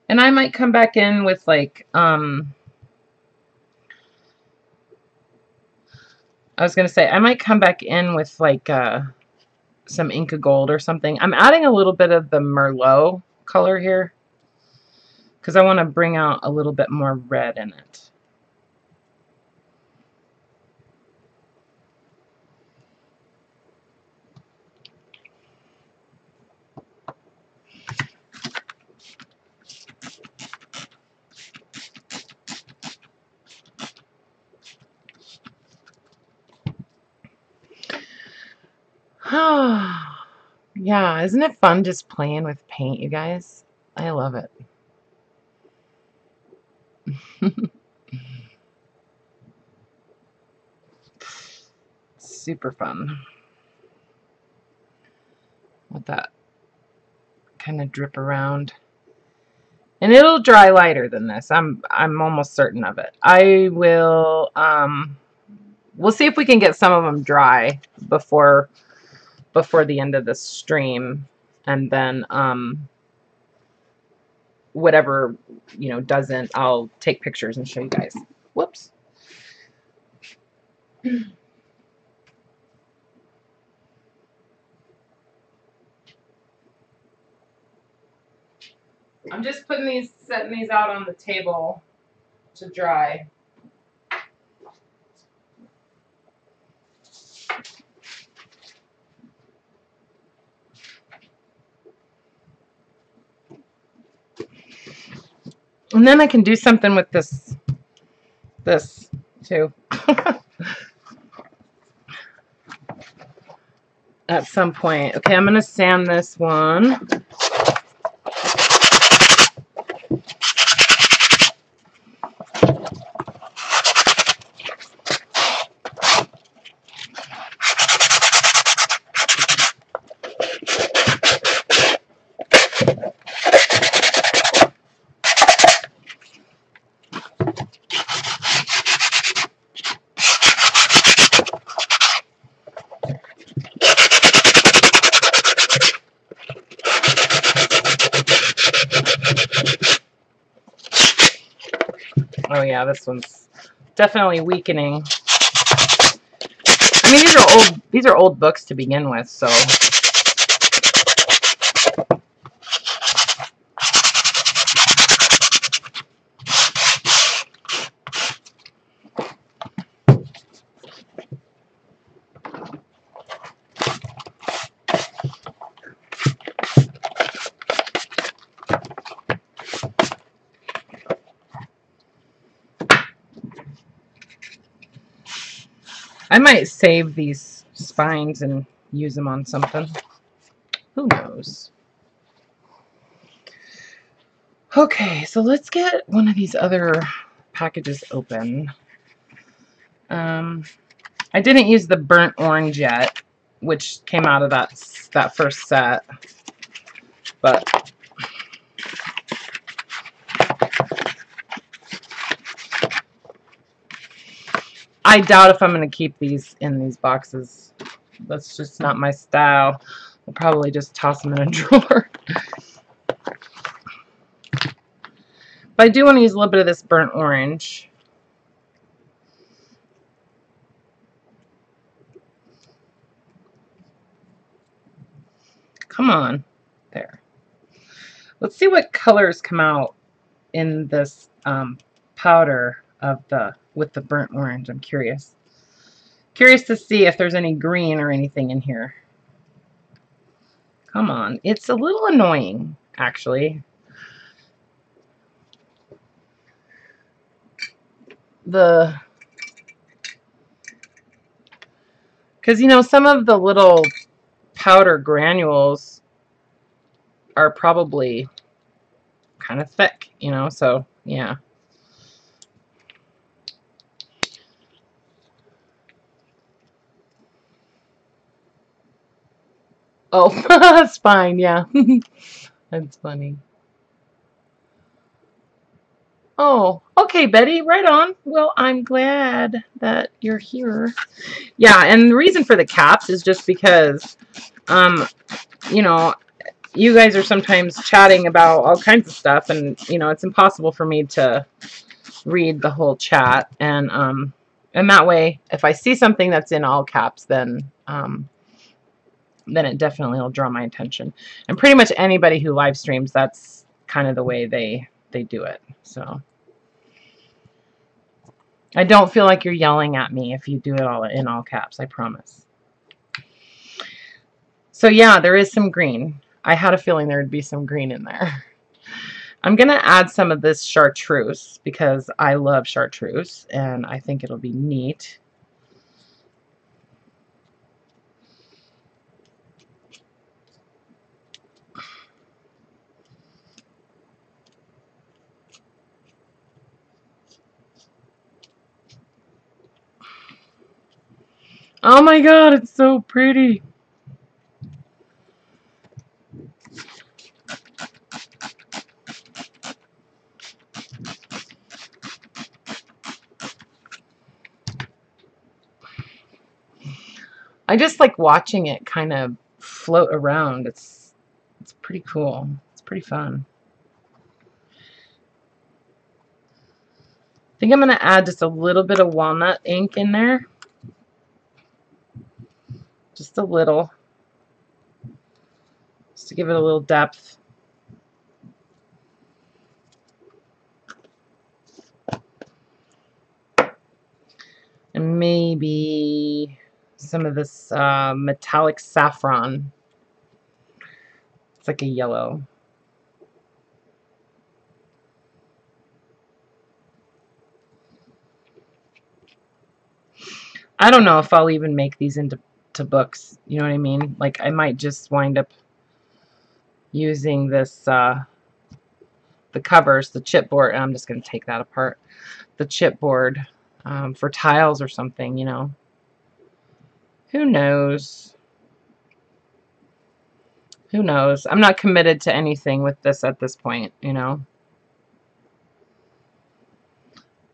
And I might come back in with like, I was going to say, I might come back in with like some Inca Gold or something. I'm adding a little bit of the Merlot color here because I want to bring out a little bit more red in it. Yeah, isn't it fun just playing with paint, you guys? I love it. Super fun. Let that kind of drip around. And it'll dry lighter than this. I'm almost certain of it. I will we'll see if we can get some of them dry before the end of the stream, and then whatever, you know, doesn't, I'll take pictures and show you guys. Whoops. I'm just setting these out on the table to dry. And then I can do something with this too. At some point. Okay, I'm going to sand this one. Oh yeah, this one's definitely weakening. I mean, these are old books to begin with, so I might save these spines and use them on something. Who knows? Okay, so let's get one of these other packages open. I didn't use the burnt orange yet, which came out of that first set, but I doubt if I'm going to keep these in these boxes. That's just not my style. I'll probably just toss them in a drawer. But I do want to use a little bit of this burnt orange. Come on. There. Let's see what colors come out in this powder. with the burnt orange. I'm curious. Curious to see if there's any green or anything in here. Come on. It's a little annoying, actually. Because, you know, some of the little powder granules are probably kind of thick, you know, so yeah. Oh, that's fine, yeah. That's funny. Oh, okay, Betty, right on. Well, I'm glad that you're here. Yeah, and the reason for the caps is just because, you know, you guys are sometimes chatting about all kinds of stuff, and, you know, it's impossible for me to read the whole chat, and that way, if I see something that's in all caps, then it definitely will draw my attention. And pretty much anybody who live streams, that's kind of the way they do it. So I don't feel like you're yelling at me if you do it all in all caps, I promise. So yeah, there is some green. I had a feeling there would be some green in there. I'm going to add some of this chartreuse because I love chartreuse and I think it'll be neat. Oh my god, it's so pretty. I just like watching it kind of float around. It's pretty cool. It's pretty fun. I think I'm going to add just a little bit of walnut ink in there. Just a little. Just to give it a little depth. And maybe some of this metallic saffron. It's like a yellow. I don't know if I'll even make these into books. You know what I mean? Like I might just wind up using this, the covers, the chipboard. I'm just going to take that apart. The chipboard for tiles or something, you know. Who knows? Who knows? I'm not committed to anything with this at this point, you know.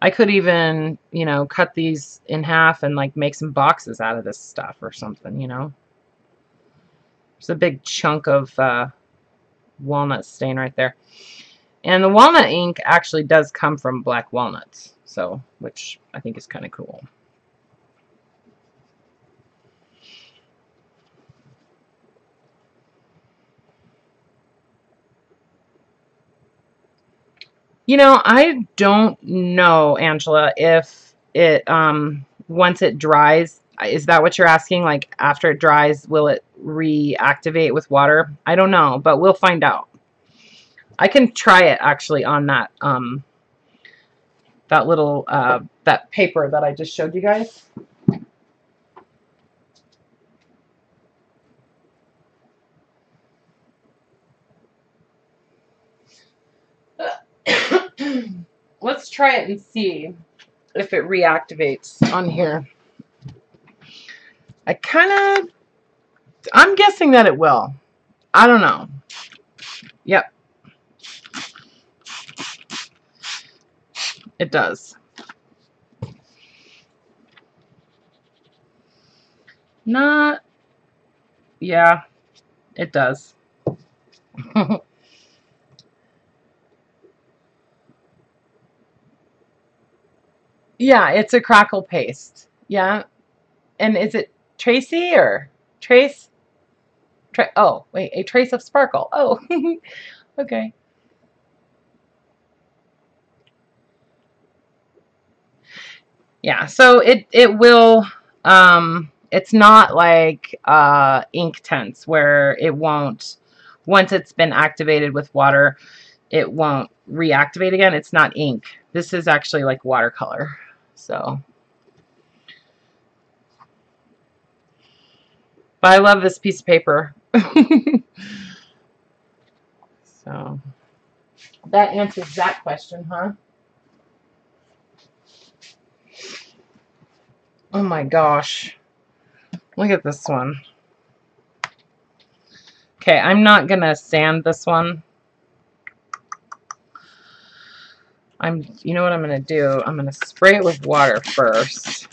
I could even, you know, cut these in half and like make some boxes out of this stuff or something, you know. There's a big chunk of walnut stain right there. And the walnut ink actually does come from black walnuts, so, which I think is kind of cool. You know, I don't know, Angela, if it, once it dries, is that what you're asking? Like, after it dries, will it reactivate with water? I don't know, but we'll find out. I can try it, actually, on that, that little, that paper that I just showed you guys. Let's try it and see if it reactivates on here. I'm guessing that it will. I don't know. Yep. It does. Not, yeah, it does. Yeah, it's a crackle paste. Yeah. And is it Tracy or Trace? Oh, wait, a trace of sparkle. Oh, okay. Yeah, so it will it's not like ink tints where it won't, once it's been activated with water, it won't reactivate again. It's not ink. This is actually like watercolor. So, but I love this piece of paper. So, that answers that question, huh? Oh my gosh. Look at this one. Okay, I'm not gonna sand this one. You know what I'm gonna do? I'm gonna spray it with water first.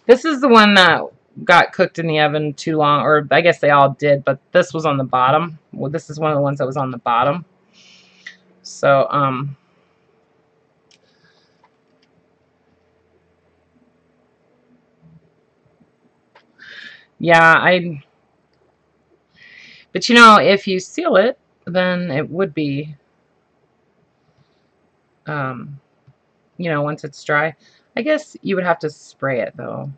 This is the one that got cooked in the oven too long, or I guess they all did, but this was on the bottom. Well, this is one of the ones that was on the bottom. So, yeah, but you know, if you seal it, then it would be, you know, once it's dry. I guess you would have to spray it though.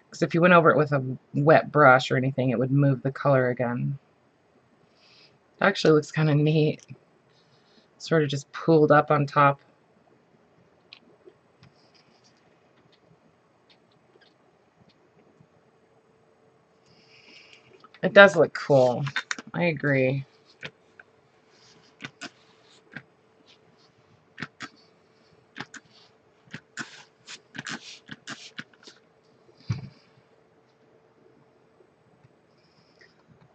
Because if you went over it with a wet brush or anything, it would move the color again. It actually looks kind of neat. Sort of just pooled up on top. It does look cool. I agree.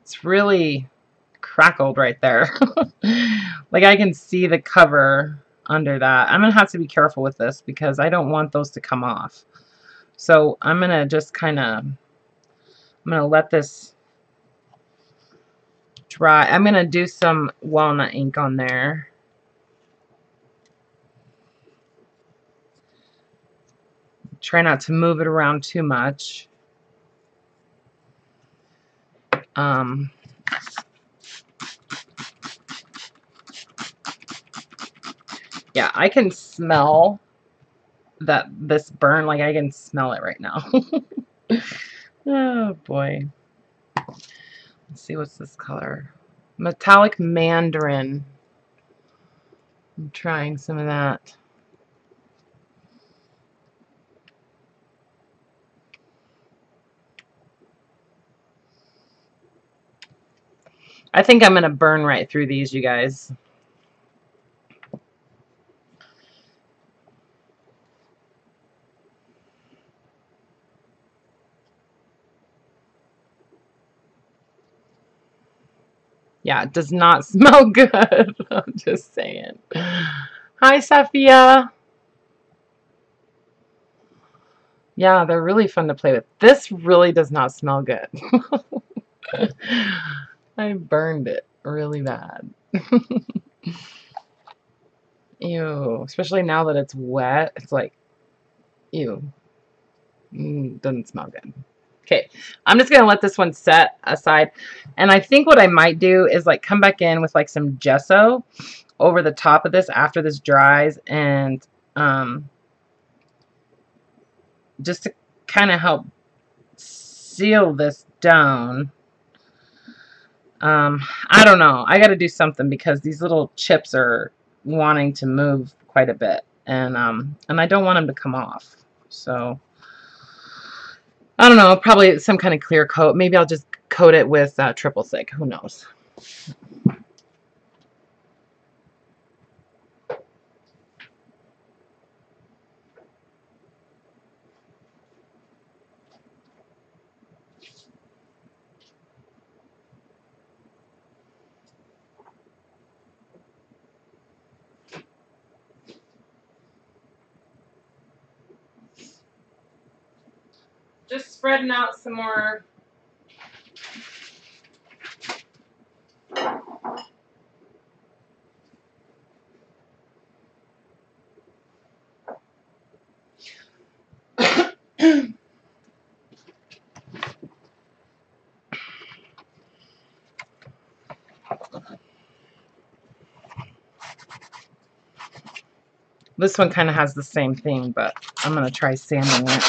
It's really crackled right there. Like I can see the cover under that. I'm going to have to be careful with this because I don't want those to come off. So I'm going to just kind of, I'm going to let this dry. I'm going to do some walnut ink on there. Try not to move it around too much. Yeah, I can smell this burn. Like I can smell it right now. Oh boy. Let's see, what's this color? Metallic Mandarin. I'm trying some of that. I think I'm going to burn right through these, you guys. Yeah, it does not smell good. I'm just saying. Hi, Safia. Yeah, they're really fun to play with. This really does not smell good. I burned it really bad. Ew. Especially now that it's wet. It's like, ew. Doesn't smell good. Okay, I'm just going to let this one set aside. And I think what I might do is like come back in with like some gesso over the top of this after this dries, and just to kind of help seal this down. I don't know. I got to do something because these little chips are wanting to move quite a bit, and I don't want them to come off. So I don't know. Probably some kind of clear coat. Maybe I'll just coat it with triple thick. Who knows? Just spreading out some more. This one kind of has the same thing, but I'm going to try sanding it.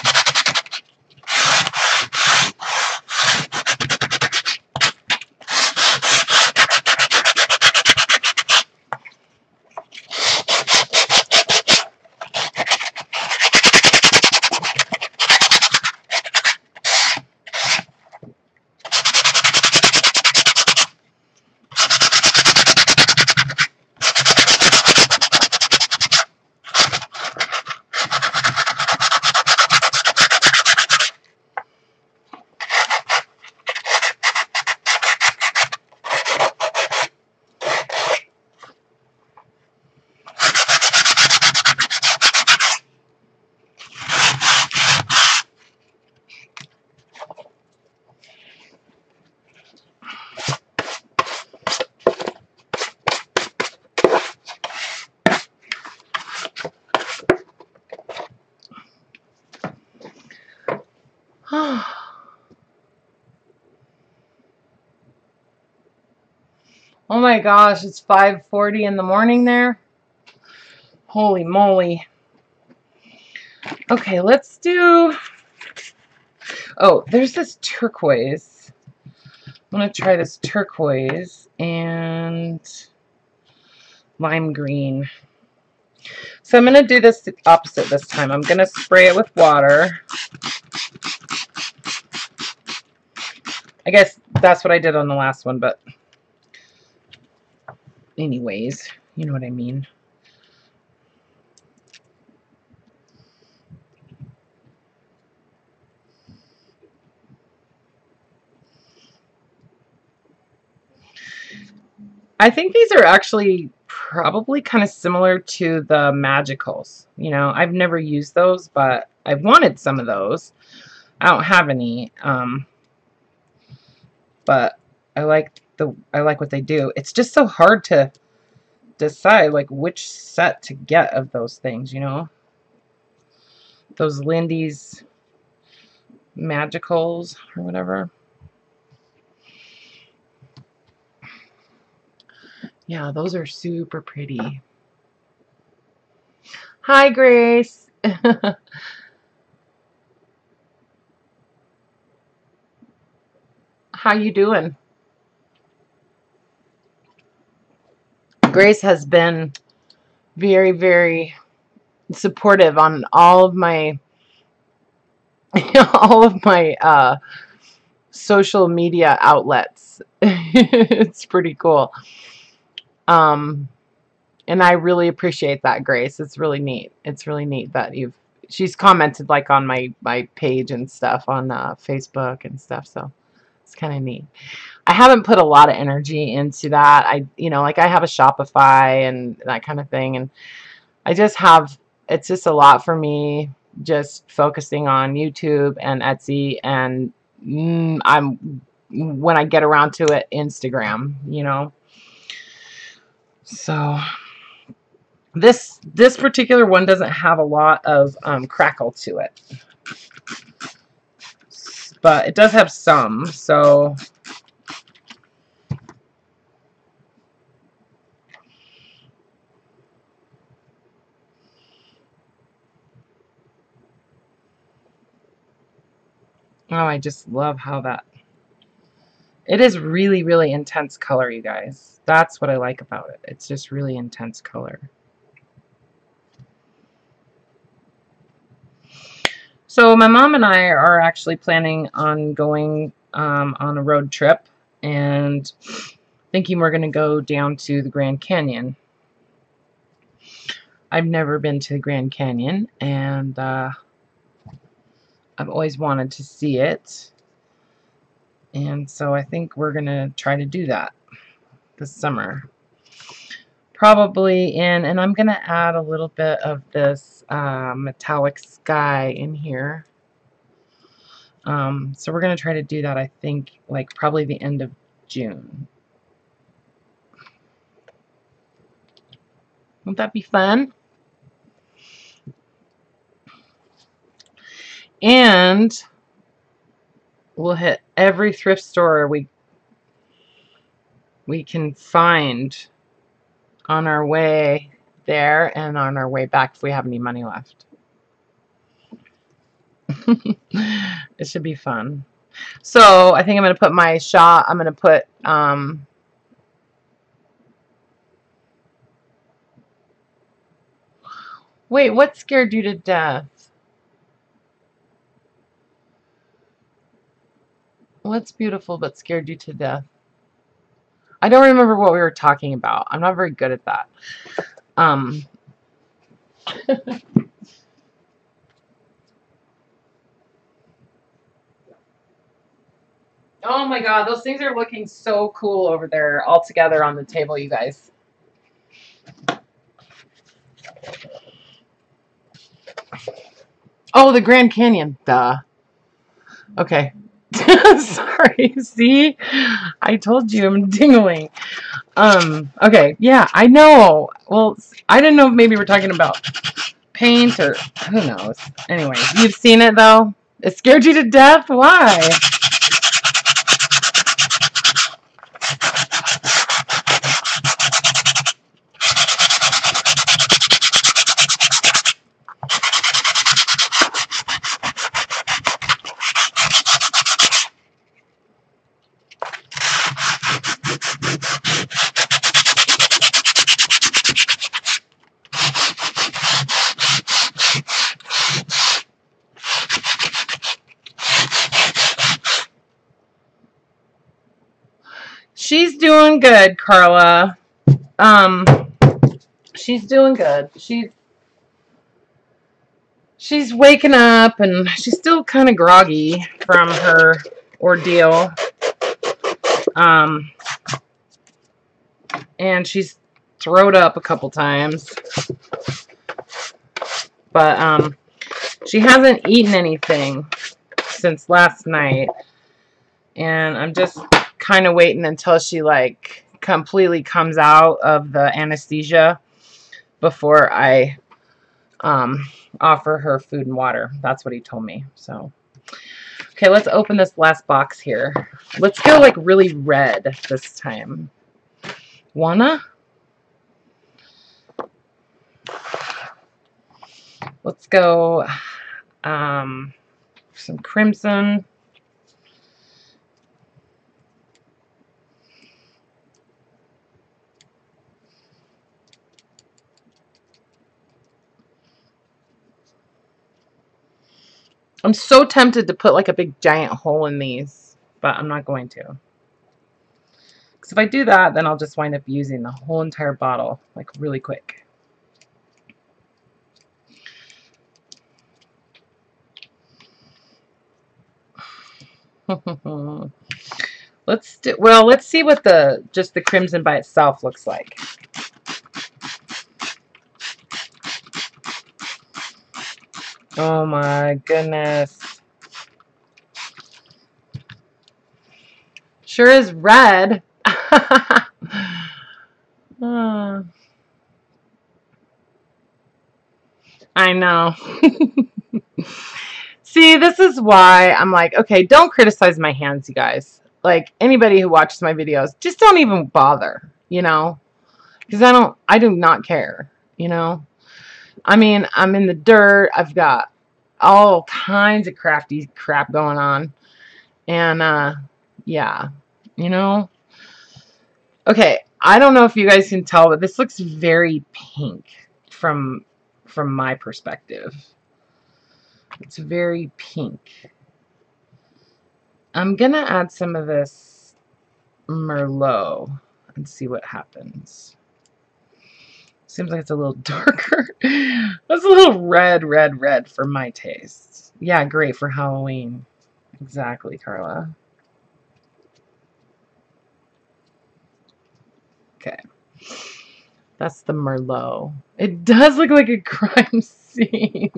Oh my gosh, it's 5:40 in the morning there. Holy moly. Okay, let's do... Oh, there's this turquoise. I'm going to try this turquoise and lime green. So I'm going to do this the opposite this time. I'm going to spray it with water. I guess that's what I did on the last one, but anyways, you know what I mean. I think these are actually probably kind of similar to the Magicals. You know, I've never used those, but I've wanted some of those. I don't have any, but I like what they do. It's just so hard to decide like which set to get of those things, you know. Those Lindy's Magicals or whatever. Yeah, those are super pretty. Hi, Grace. How you doing? Grace has been very, very supportive on all of my social media outlets. It's pretty cool. And I really appreciate that, Grace. It's really neat. It's really neat that she's commented like on my page and stuff on Facebook and stuff. So it's kind of neat. I haven't put a lot of energy into that. Like I have a Shopify and that kind of thing, and it's just a lot for me just focusing on YouTube and Etsy and when I get around to it, Instagram, you know. So this particular one doesn't have a lot of crackle to it, but it does have some. So oh, I just love how it is really, really intense color, you guys. That's what I like about it. It's just really intense color. So my mom and I are actually planning on going on a road trip and thinking we're going to go down to the Grand Canyon. I've never been to the Grand Canyon, and I've always wanted to see it. And so I think we're going to try to do that this summer. Probably and I'm going to add a little bit of this metallic sky in here. So we're going to try to do that, I think, like probably the end of June. Won't that be fun? And we'll hit every thrift store we can find on our way there and on our way back if we have any money left. It should be fun. So I think I'm going to put my shot, I'm going to put, wait, what scared you to death? What's beautiful but scared you to death? I don't remember what we were talking about. I'm not very good at that. Oh my god, those things are looking so cool over there all together on the table, you guys. Oh, the Grand Canyon. Duh. Okay. Sorry. See? I told you I'm dingling. Okay. Yeah, I know. Well, I didn't know if maybe we're talking about paint or who knows. Anyway, you've seen it though? It scared you to death? Why? She's doing good, Karla. She's doing good. She's waking up and she's still kind of groggy from her ordeal. And she's throwed up a couple times. But she hasn't eaten anything since last night. And I'm just kind of waiting until she like completely comes out of the anesthesia before I offer her food and water. That's what he told me. So okay, let's open this last box here. Let's go like really red this time. Wanna? Let's go some crimson. I'm so tempted to put like a big giant hole in these, but I'm not going to. Because if I do that, then I'll just wind up using the whole entire bottle like really quick. Let's see what just the crimson by itself looks like. Oh my goodness. Sure is red. I know. See, this is why I'm like, okay, don't criticize my hands, you guys. Like, anybody who watches my videos, just don't even bother, you know? Because I do not care, you know? I mean, I'm in the dirt. I've got all kinds of crafty crap going on. And, yeah, you know? Okay, I don't know if you guys can tell, but this looks very pink from my perspective. It's very pink. I'm going to add some of this Merlot and see what happens. Seems like it's a little darker. That's a little red for my taste. Yeah, great for Halloween. Exactly, Karla. Okay. That's the Merlot. It does look like a crime scene.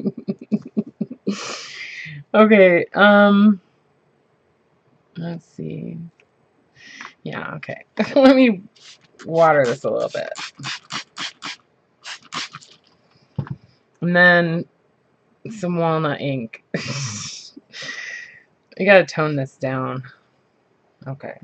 Okay, let's see. Yeah, okay. Let me water this a little bit. And then some walnut ink. I gotta tone this down. Okay.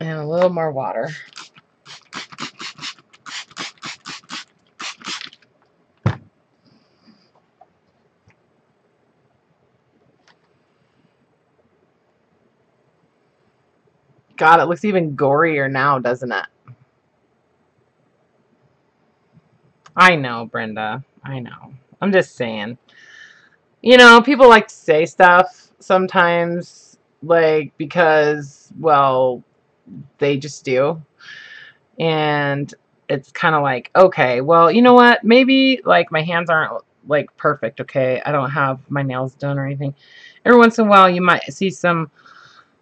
And a little more water. God, it looks even gorier now, doesn't it? I know, Brenda. I know. I'm just saying. You know, people like to say stuff sometimes, like, because, well, they just do. And it's kind of like, okay, well, you know what? Maybe, like, my hands aren't, like, perfect, okay? I don't have my nails done or anything. Every once in a while, you might see some,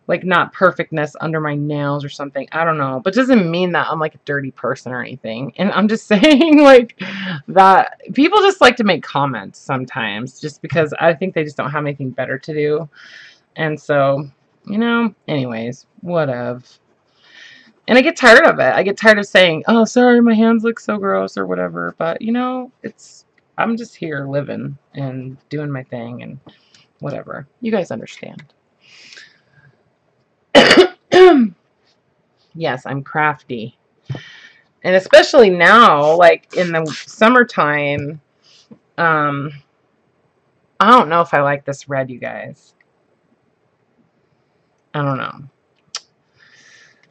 like, not perfectness under my nails or something. I don't know. But it doesn't mean that I'm, like, a dirty person or anything. And I'm just saying, like, that people just like to make comments sometimes just because I think they just don't have anything better to do. And so, you know, anyways, whatever. And I get tired of it. I get tired of saying, oh, sorry, my hands look so gross or whatever. But, you know, I'm just here living and doing my thing and whatever. You guys understand. Yes, I'm crafty. And especially now, like in the summertime, I don't know if I like this red, you guys. I don't know.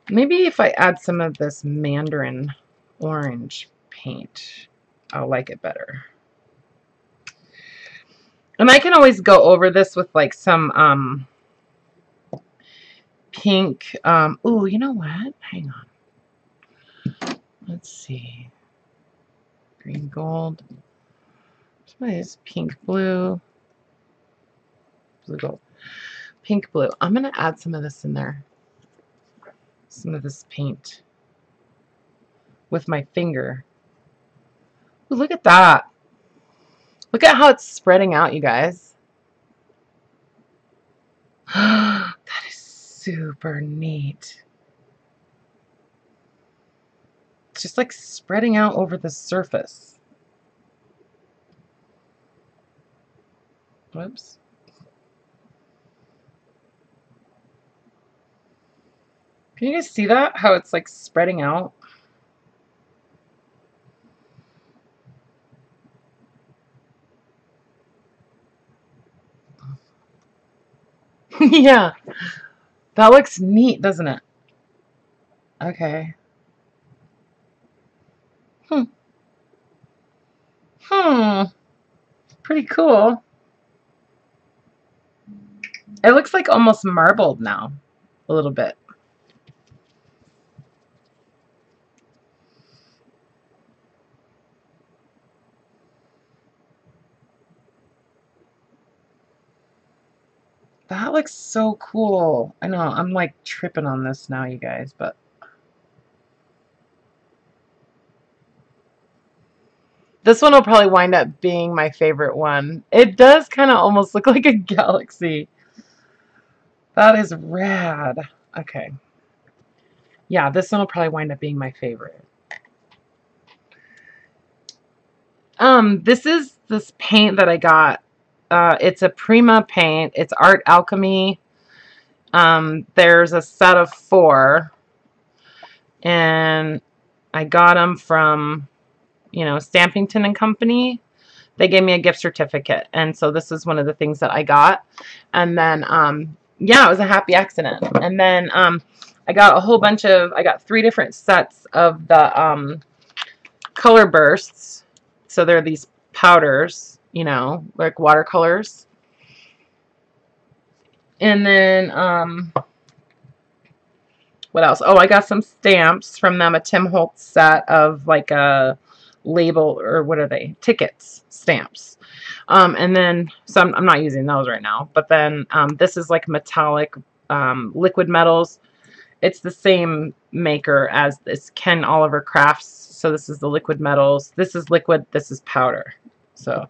Maybe if I add some of this mandarin orange paint, I'll like it better. And I can always go over this with like some pink. Ooh, you know what? Hang on. Let's see. Green gold. What is pink blue? Blue gold. Pink blue. I'm going to add some of this in there. Some of this paint with my finger. Ooh, look at that. Look at how it's spreading out, you guys. That is super neat. It's just like spreading out over the surface. Whoops. Can you guys see that? How it's like spreading out? Yeah. That looks neat, doesn't it? Okay. Pretty cool. It looks like almost marbled now. A little bit. That looks so cool. I know, I'm like tripping on this now, you guys, but this one will probably wind up being my favorite one. It does kind of almost look like a galaxy. That is rad. Okay. Yeah, this one will probably wind up being my favorite. This is this paint that I got. It's a Prima paint. It's Art Alchemy. There's a set of 4. And I got them from, you know, Stampington and Company. They gave me a gift certificate. And so this is one of the things that I got. And then, yeah, it was a happy accident. And then I got a whole bunch of, I got 3 different sets of the color bursts. So they're these powders, you know, like watercolors. And then, what else? Oh, I got some stamps from them, a Tim Holtz set of like a label, or what are they? Tickets, stamps. And then, so I'm not using those right now, but then this is like metallic liquid metals. It's the same maker as this Ken Oliver Crafts. So this is the liquid metals. This is liquid, this is powder. So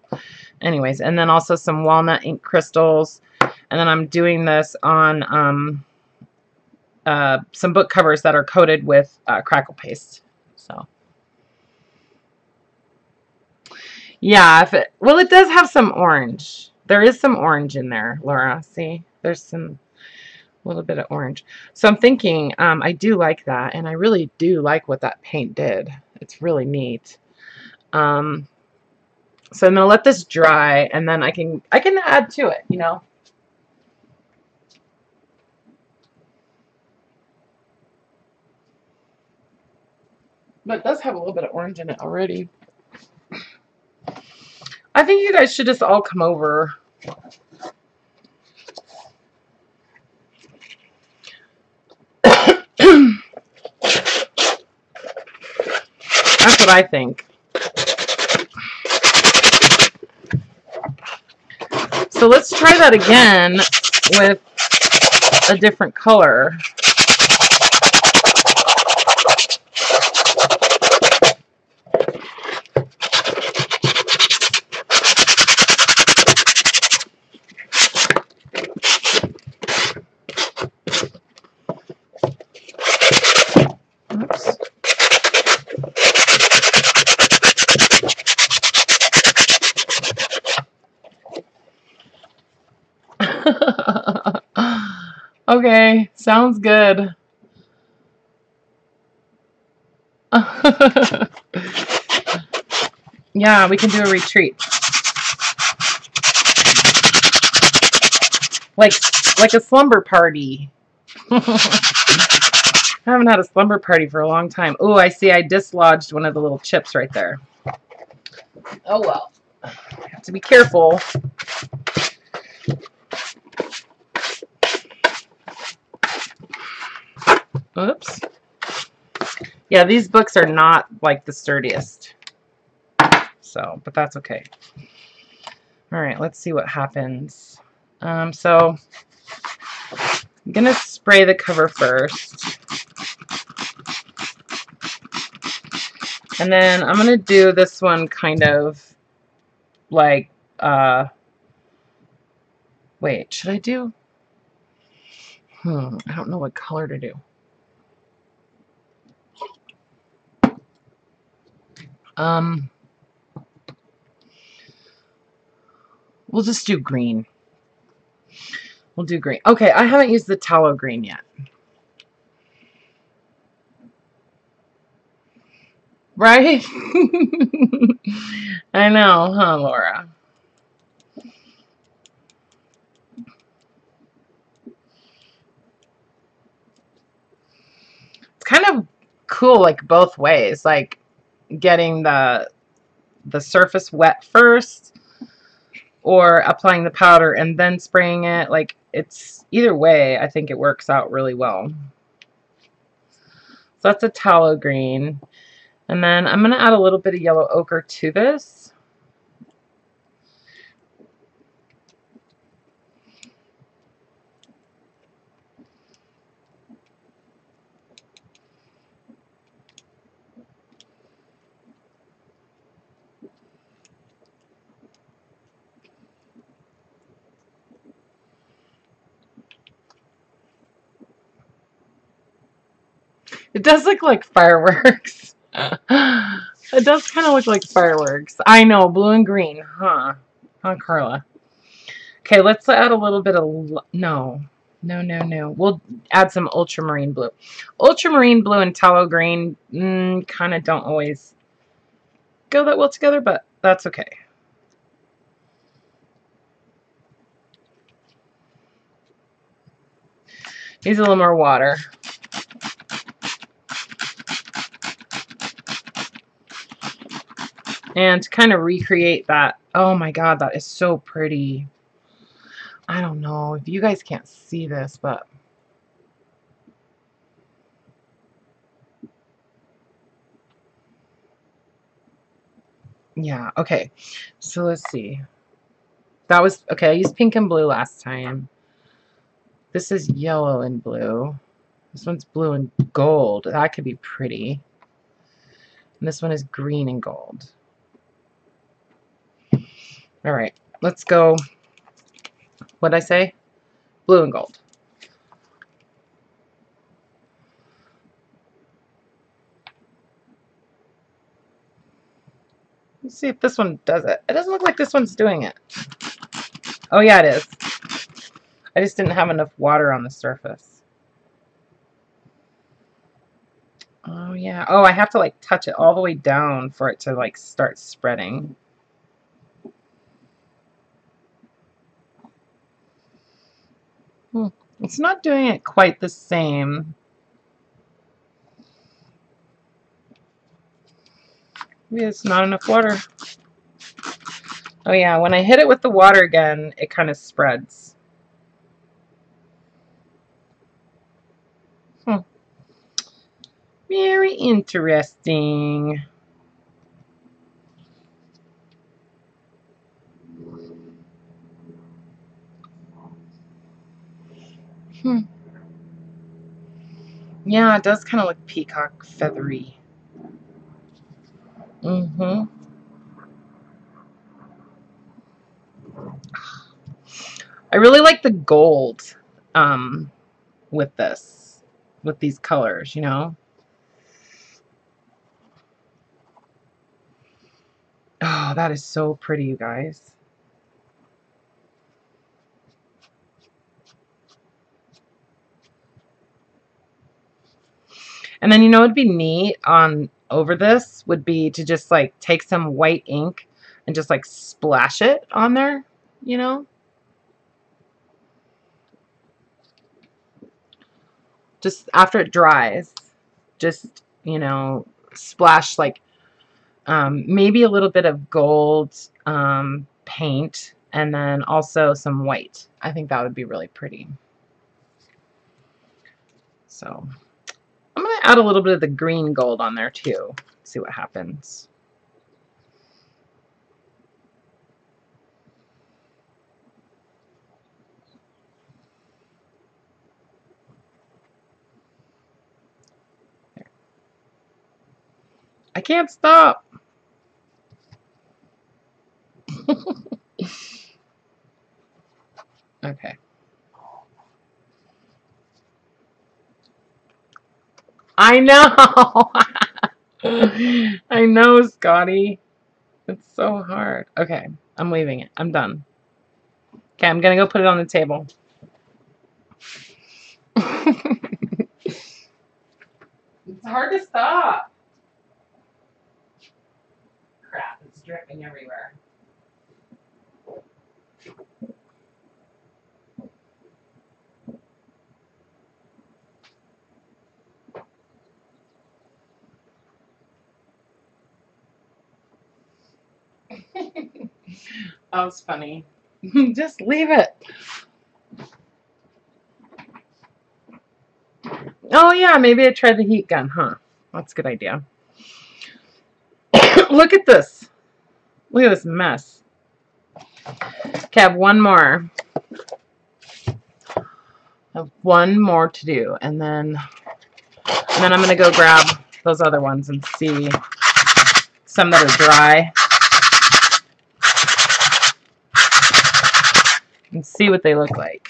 anyways, and then also some walnut ink crystals. And then I'm doing this on some book covers that are coated with crackle paste. So yeah, well, it does have some orange. There is some orange in there, Laura. See, there's some A little bit of orange. So I'm thinking, I do like that, and I really do like what that paint did. It's really neat. So I'm gonna let this dry, and then I can add to it, you know. But it does have a little bit of orange in it already. I think you guys should just all come over. That's what I think. So let's try that again with a different color. Oops. Okay, sounds good. Yeah, we can do a retreat. Like a slumber party. I haven't had a slumber party for a long time. Oh, I see I dislodged one of the little chips right there. Oh well. I have to be careful. Oops. Yeah, these books are not like the sturdiest. So, but that's okay. All right, let's see what happens. So I'm gonna spray the cover first. And then I'm gonna do this one kind of like, wait, should I do? I don't know what color to do. We'll just do green. We'll do green. Okay, I haven't used the tallow green yet. Right? I know, huh, Laura? It's kind of cool, like both ways, like getting the surface wet first, or applying the powder and then spraying it. Like, it's either way, I think it works out really well. So that's a tallow green. And then I'm going to add a little bit of yellow ochre to this. It does look like fireworks. It does kind of look like fireworks. I know, blue and green, huh? Huh, Karla? Okay, let's add a little bit of... No. We'll add some ultramarine blue. Ultramarine blue and tallow green kind of don't always go that well together, but that's okay. Needs a little more water. And to kind of recreate that, oh my god, that is so pretty. I don't know if you guys can't see this, but yeah, okay. So let's see. That was, okay, I used pink and blue last time. This is yellow and blue. This one's blue and gold. That could be pretty. And this one is green and gold. All right, let's go. What did I say? Blue and gold. Let's see if this one does it. It doesn't look like this one's doing it. Oh yeah, it is. I just didn't have enough water on the surface. Oh yeah. Oh, I have to like touch it all the way down for it to like start spreading. It's not doing it quite the same. Maybe it's not enough water. Oh yeah, when I hit it with the water again, it kind of spreads. Very interesting. Yeah, it does kind of look peacock feathery. I really like the gold with this, with these colors, you know. Oh, that is so pretty, you guys. And then, you know, it'd be neat on over this would be to just like take some white ink and just like splash it on there, you know. Just after it dries, just, you know, splash like maybe a little bit of gold paint and then also some white. I think that would be really pretty. So I'm going to add a little bit of the green gold on there too. See what happens. I can't stop. Okay. I know. I know, Scotty. It's so hard. Okay, I'm leaving it. I'm done. Okay, I'm going to go put it on the table. It's hard to stop. Crap, it's dripping everywhere. That was funny. Just leave it. Oh yeah, maybe I tried the heat gun, huh? That's a good idea. Look at this. Look at this mess. Okay, I have one more. I have one more to do, and then I'm gonna go grab those other ones and see some that are dry and see what they look like.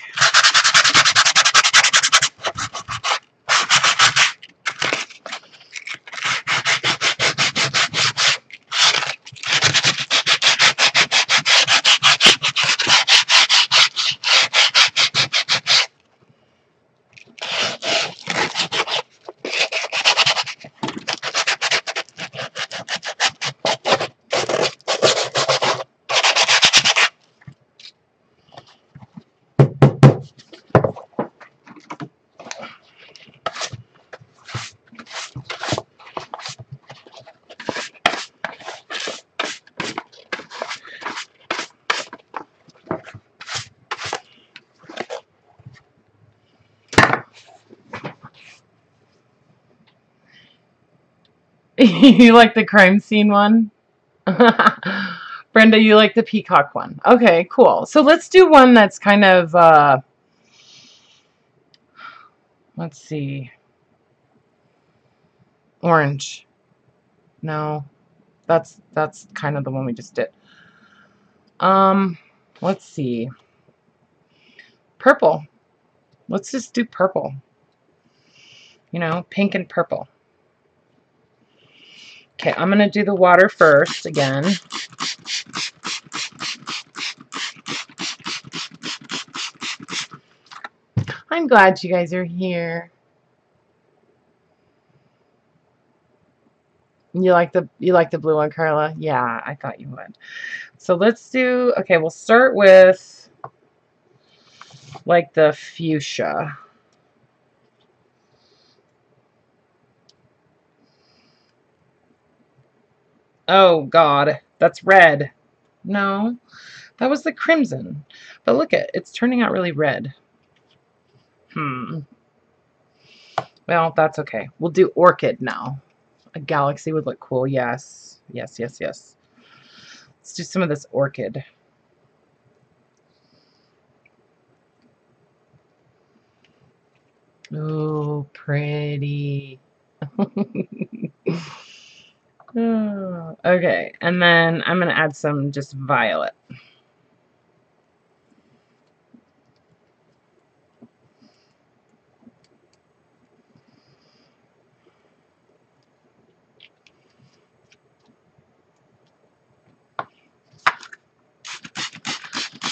You like the crime scene one? Brenda, you like the peacock one. Okay, cool. So let's do one that's kind of, let's see, orange. No, that's kind of the one we just did. Let's see. Purple. Let's just do purple. You know, pink and purple. Okay, I'm going to do the water first again. I'm glad you guys are here. You like the blue one, Karla? Yeah, I thought you would. So let's do, okay, we'll start with like the fuchsia. Oh God, that's red. No, that was the crimson. But look it's turning out really red. Well, that's okay. We'll do orchid now. A galaxy would look cool. Yes. Yes, yes, yes. Let's do some of this orchid. Oh, pretty. Oh, okay, and then I'm going to add some just violet.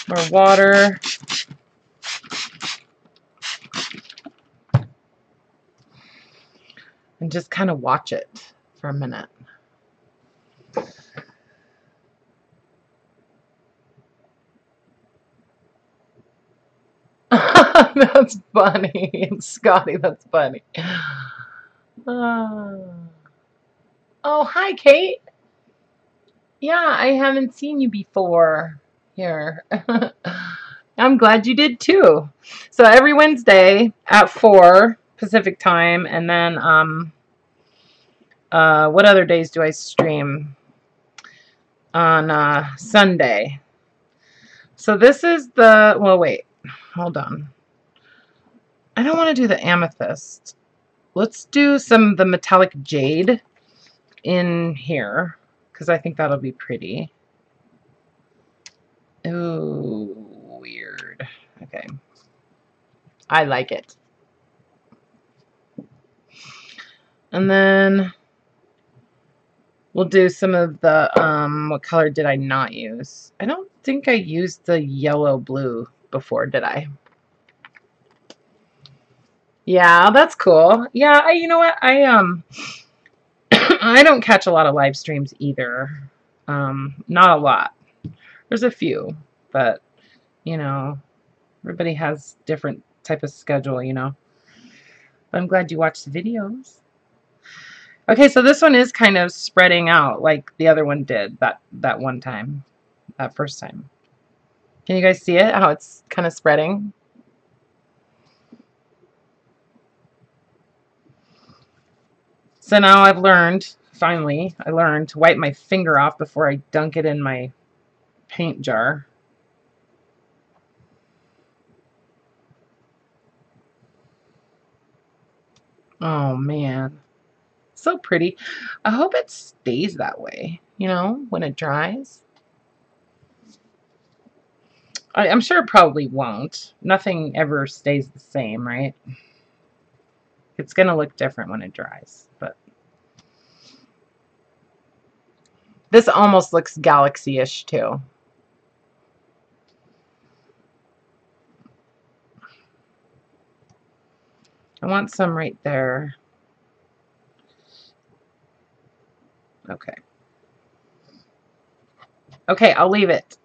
More water. And just kind of watch it for a minute. That's funny. Scotty, that's funny. Oh, hi, Kate. Yeah, I haven't seen you before here. I'm glad you did too. So every Wednesday at 4 Pacific time, and then what other days do I stream? On Sunday. So this is the, well, wait, hold on. I don't want to do the amethyst. Let's do some of the metallic jade in here, because I think that'll be pretty. Ooh, weird. Okay. I like it. And then we'll do some of the, what color did I not use? I don't think I used the yellow blue before, did I? Yeah, that's cool. Yeah, you know what? I don't catch a lot of live streams either. Not a lot. There's a few, but you know, everybody has different type of schedule, you know. But I'm glad you watched the videos. Okay, so this one is kind of spreading out like the other one did that one time, that first time. Can you guys see it? How it's kind of spreading? So now I've learned, finally, I learned to wipe my finger off before I dunk it in my paint jar. Oh man, so pretty. I hope it stays that way, you know, when it dries. I'm sure it probably won't. Nothing ever stays the same, right? It's going to look different when it dries, but this almost looks galaxy-ish too. I want some right there. Okay. Okay, I'll leave it.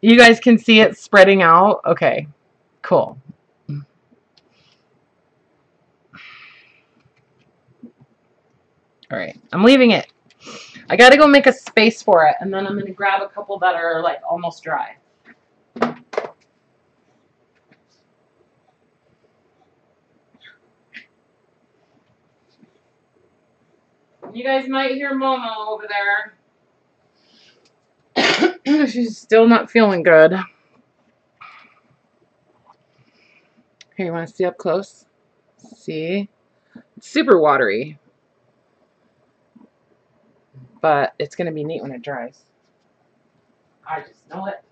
You guys can see it spreading out? Okay, cool. All right, I'm leaving it. I got to go make a space for it, and then I'm going to grab a couple that are like almost dry. You guys might hear Momo over there. She's still not feeling good. Here, you want to see up close? See? It's super watery. But it's going to be neat when it dries. I just know it.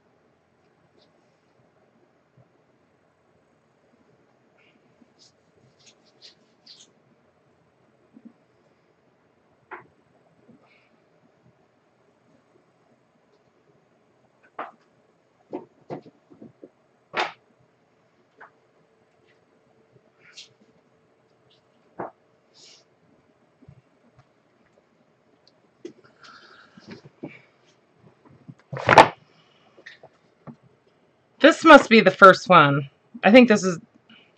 This must be the first one. I think this is,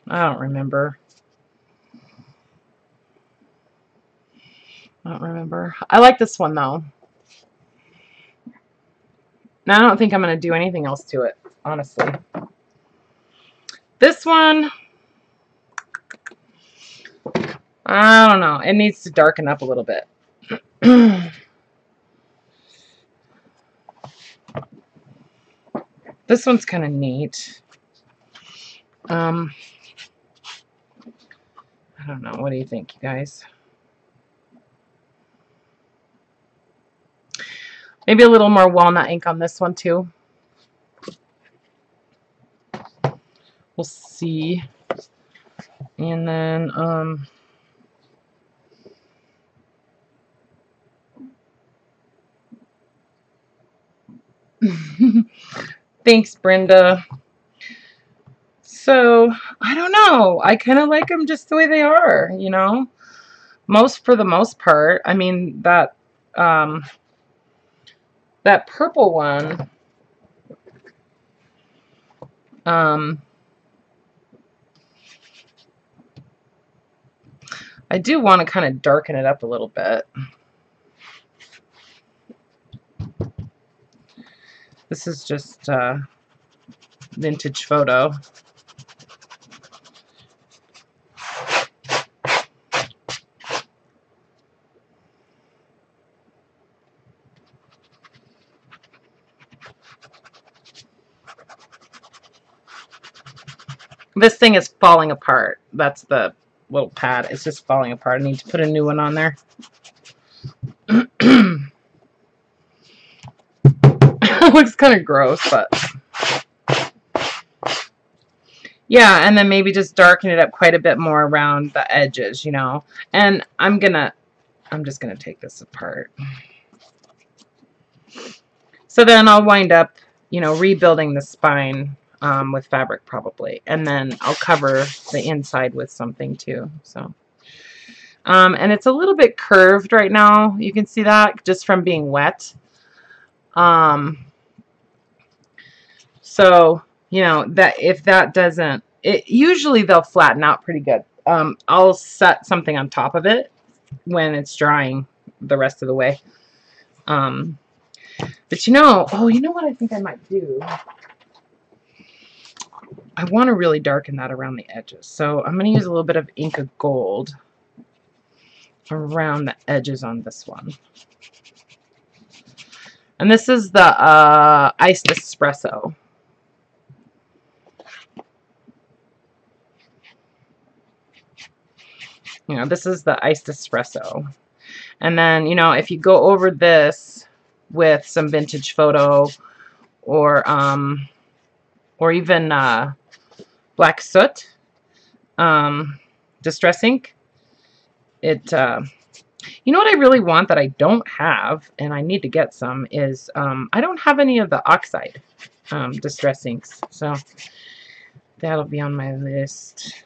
I don't remember. I don't remember. I like this one though. Now I don't think I'm going to do anything else to it, honestly. This one, I don't know. It needs to darken up a little bit. This one's kind of neat. I don't know. What do you think, you guys? Maybe a little more walnut ink on this one too. We'll see. And then thanks, Brenda. So, I don't know. I kind of like them just the way they are, you know? For the most part. I mean, that purple one, I do want to kind of darken it up a little bit. This is just vintage photo. This thing is falling apart. That's the little pad. It's just falling apart. I need to put a new one on there. It looks kind of gross, but yeah, and then maybe just darken it up quite a bit more around the edges, you know. And I'm just gonna take this apart. So then I'll wind up, you know, rebuilding the spine with fabric probably, and then I'll cover the inside with something too. So and it's a little bit curved right now. You can see that just from being wet. So, you know, that if that doesn't, usually they'll flatten out pretty good. I'll set something on top of it when it's drying the rest of the way. But you know, oh, you know what I think I might do? I want to really darken that around the edges. So I'm going to use a little bit of Inca Gold around the edges on this one. And this is the iced espresso. You know, this is the iced espresso. And then, you know, if you go over this with some vintage photo or even black soot, distress ink, it you know what I really want that I don't have, and I need to get some, is I don't have any of the oxide distress inks, so that'll be on my list.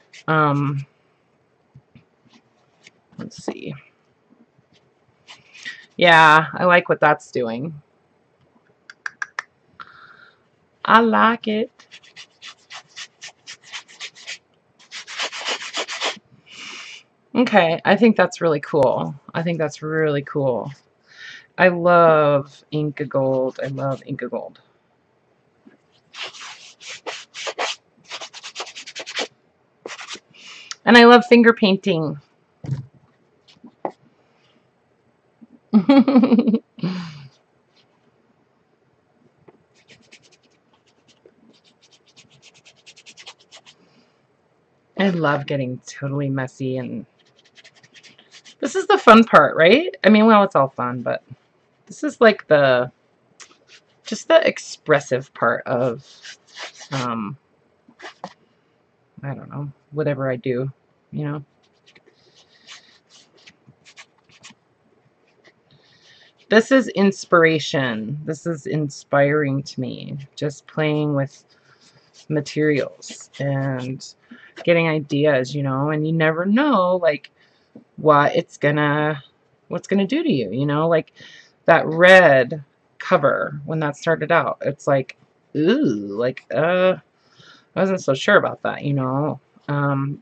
Let's see. Yeah, I like what that's doing. I like it. Okay, I think that's really cool. I think that's really cool. I love Inca Gold. I love Inca Gold. And I love finger painting. I love getting totally messy, and this is the fun part, right? I mean, well, it's all fun, but this is like just the expressive part of, I don't know, whatever I do, you know. This is inspiration. This is inspiring to me. Just playing with materials and getting ideas, you know, and you never know, like, what's gonna do to you, you know, like that red cover when that started out. It's like, ooh, like, I wasn't so sure about that, you know.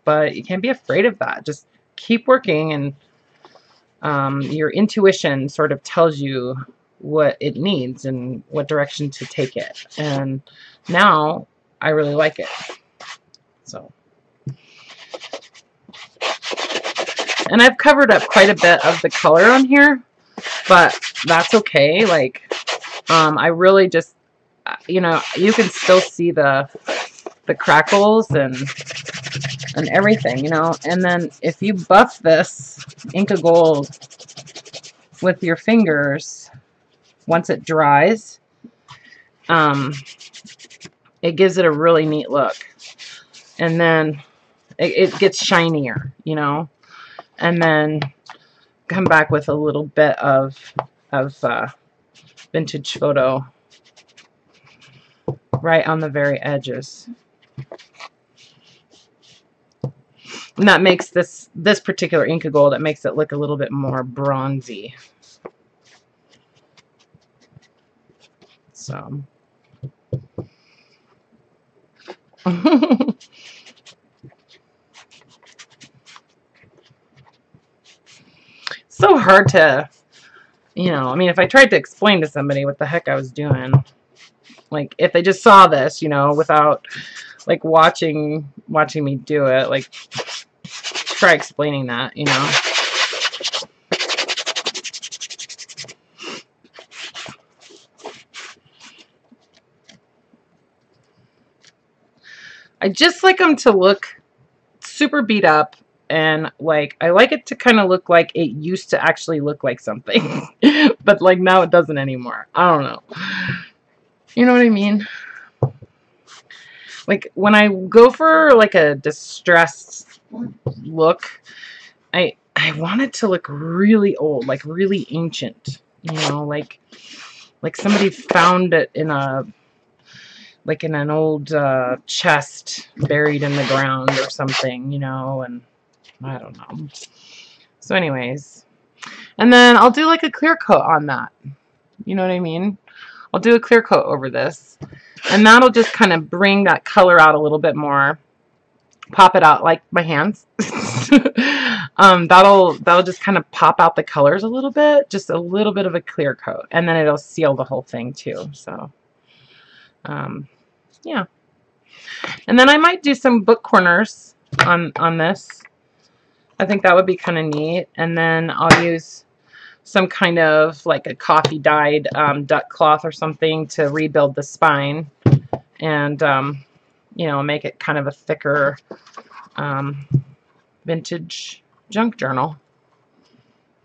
But you can't be afraid of that. Just keep working, and your intuition sort of tells you what it needs and what direction to take it. And now I really like it. So, and I've covered up quite a bit of the color on here, but that's okay. Like, I really just, you know, you can still see the crackles and everything, you know. And then if you buff this Inca Gold with your fingers, once it dries, it gives it a really neat look. And then it gets shinier, you know. And then come back with a little bit of vintage photo right on the very edges. And that makes this particular Inca Gold, it makes it look a little bit more bronzy. So so hard to, you know, I mean, if I tried to explain to somebody what the heck I was doing, like if they just saw this, you know, without like watching me do it, like try explaining that, you know. I just like them to look super beat up, and like I like it to kind of look like it used to actually look like something, but like now it doesn't anymore. I don't know. You know what I mean? Like when I go for like a distressed look, I want it to look really old, like really ancient. You know, like somebody found it in a like in an old chest buried in the ground or something, you know, and I don't know. So anyways, and then I'll do like a clear coat on that. You know what I mean? I'll do a clear coat over this, and that'll just kind of bring that color out a little bit more. Pop it out like my hands. That'll just kind of pop out the colors a little bit, just a little bit of a clear coat, and then it'll seal the whole thing too. So, yeah. And then I might do some book corners on this. I think that would be kind of neat. And then I'll use some kind of like a coffee dyed duck cloth or something to rebuild the spine, and you know, make it kind of a thicker vintage junk journal.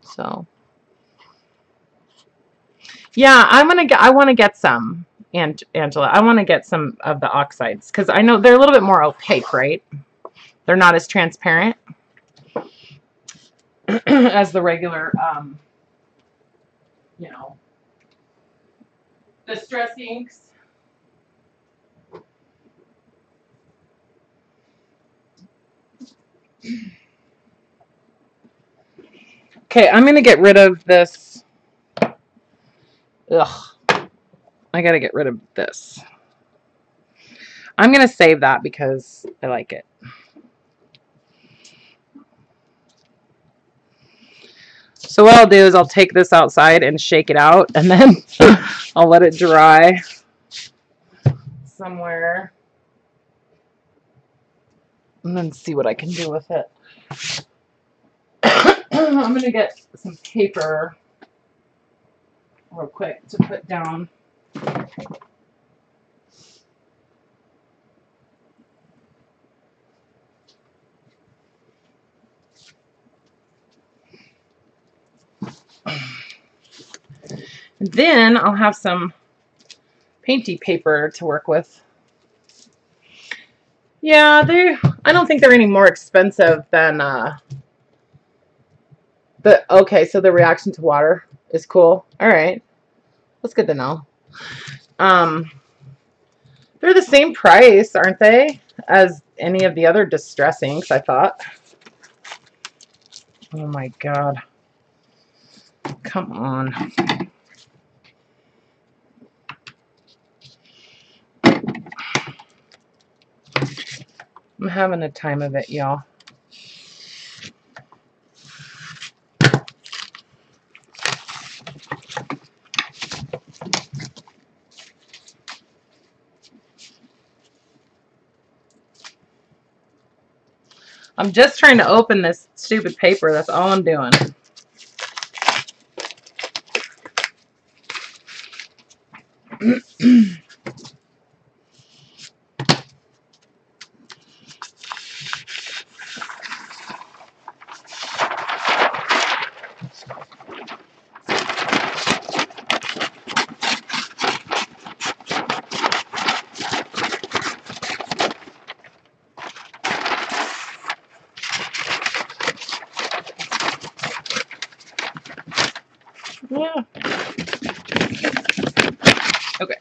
So yeah, I want to get some, Angela. I want to get some of the oxides because I know they're a little bit more opaque, right? They're not as transparent as the regular, you know, distress inks. Okay, I'm gonna get rid of this. Ugh, I gotta get rid of this. I'm gonna save that because I like it. So what I'll do is I'll take this outside and shake it out, and then I'll let it dry somewhere, and then see what I can do with it. I'm gonna get some paper real quick to put down. Then I'll have some painty paper to work with. Yeah, I don't think they're any more expensive than okay, so the reaction to water is cool. All right. That's good to know. They're the same price, aren't they, as any of the other distress inks, I thought. Oh my god. Come on. I'm having a time of it, y'all. I'm just trying to open this stupid paper. That's all I'm doing. Yeah. Okay.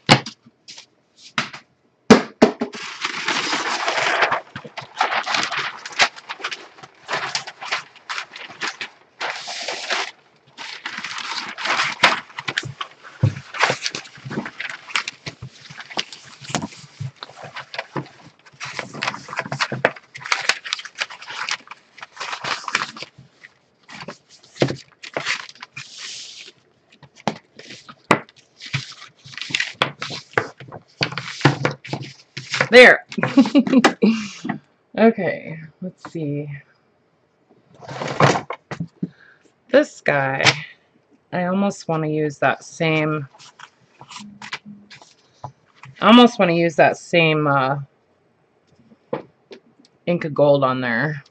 There. Okay, let's see. This guy, I almost want to use that same, ink of gold on there.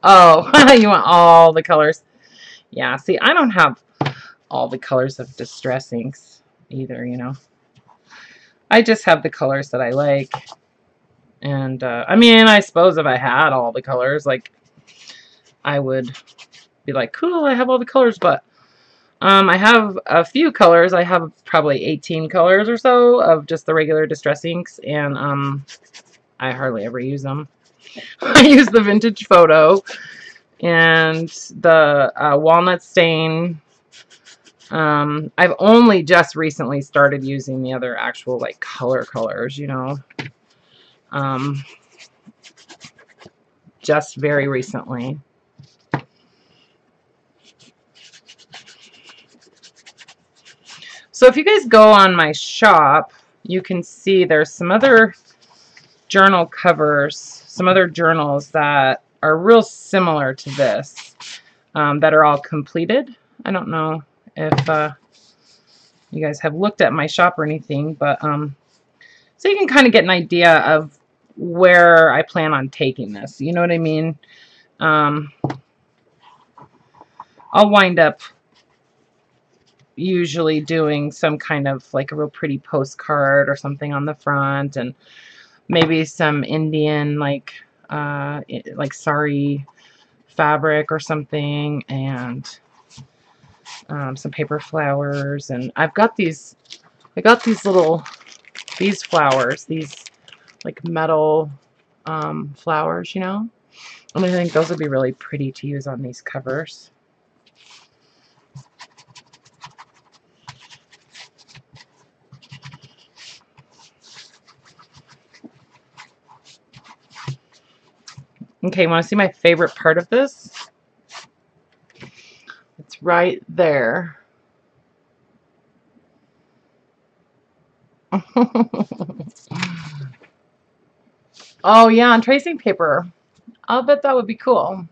Oh, you want all the colors? Yeah, see, I don't have all the colors of distress inks either, you know. I just have the colors that I like. And, I mean, I suppose if I had all the colors, like, I would be like, cool, I have all the colors, but I have a few colors. I have probably 18 colors or so of just the regular distress inks, and I hardly ever use them. I use the vintage photo and the walnut stain. I've only just recently started using the other actual like colors, you know. Just very recently. So if you guys go on my shop, you can see there's some other journal covers, some other journals that are real similar to this, that are all completed. I don't know if you guys have looked at my shop or anything, but so you can kind of get an idea of where I plan on taking this. You know what I mean? I'll wind up usually doing some kind of like a real pretty postcard or something on the front, and maybe some Indian like sari fabric or something, and some paper flowers. And I got these flowers, these like metal flowers, you know, and I think those would be really pretty to use on these covers. Okay, want to see my favorite part of this? It's right there. Oh yeah, on tracing paper. I'll bet that would be cool.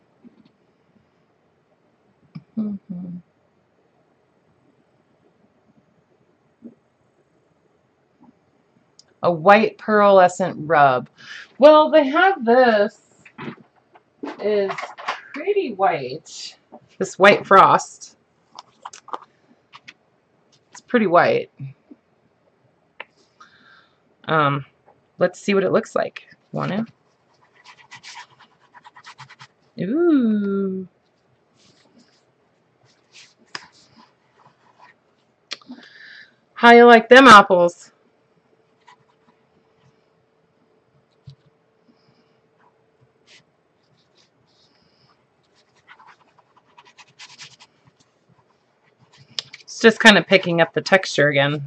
A white pearlescent rub. Well, they have this. Is pretty white. This white frost. It's pretty white. Let's see what it looks like. Want to? Ooh. How you like them apples? It's just kind of picking up the texture again.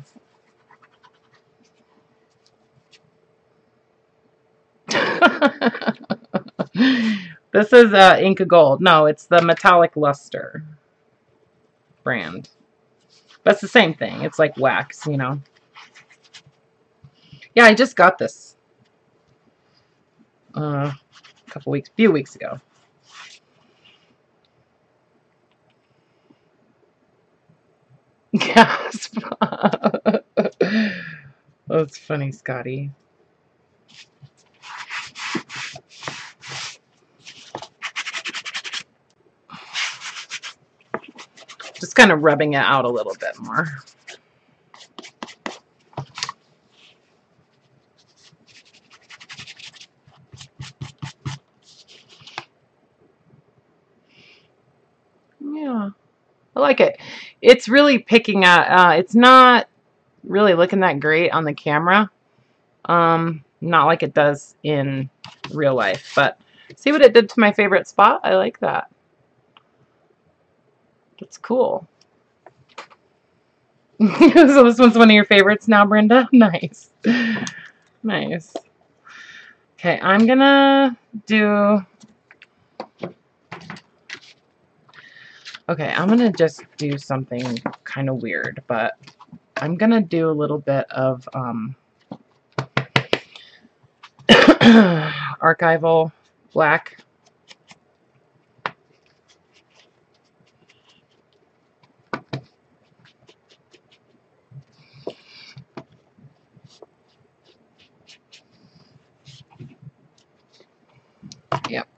This is Inca Gold. No, it's the Metallic Luster brand. That's the same thing. It's like wax, you know. Yeah, I just got this a few weeks ago. Gasp. That's funny, Scotty. Just kind of rubbing it out a little bit more. Yeah, I like it. It's really picking at, it's not really looking that great on the camera. Not like it does in real life, but see what it did to my favorite spot? I like that. That's cool. So this one's one of your favorites now, Brenda? Nice. Nice. Okay, I'm gonna do... Okay, I'm gonna just do something kind of weird, but I'm gonna do a little bit of archival black. Yep.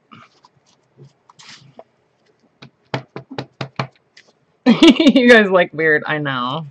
You guys like weird, I know.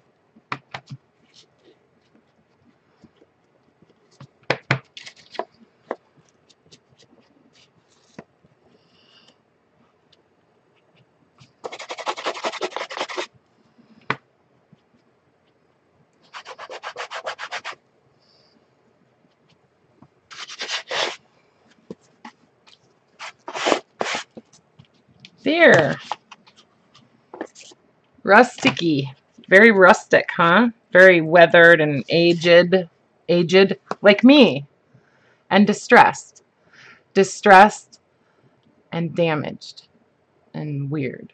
There. Rusticy. Very rustic, huh? Very weathered and aged. Aged, like me. And distressed. Distressed and damaged. And weird.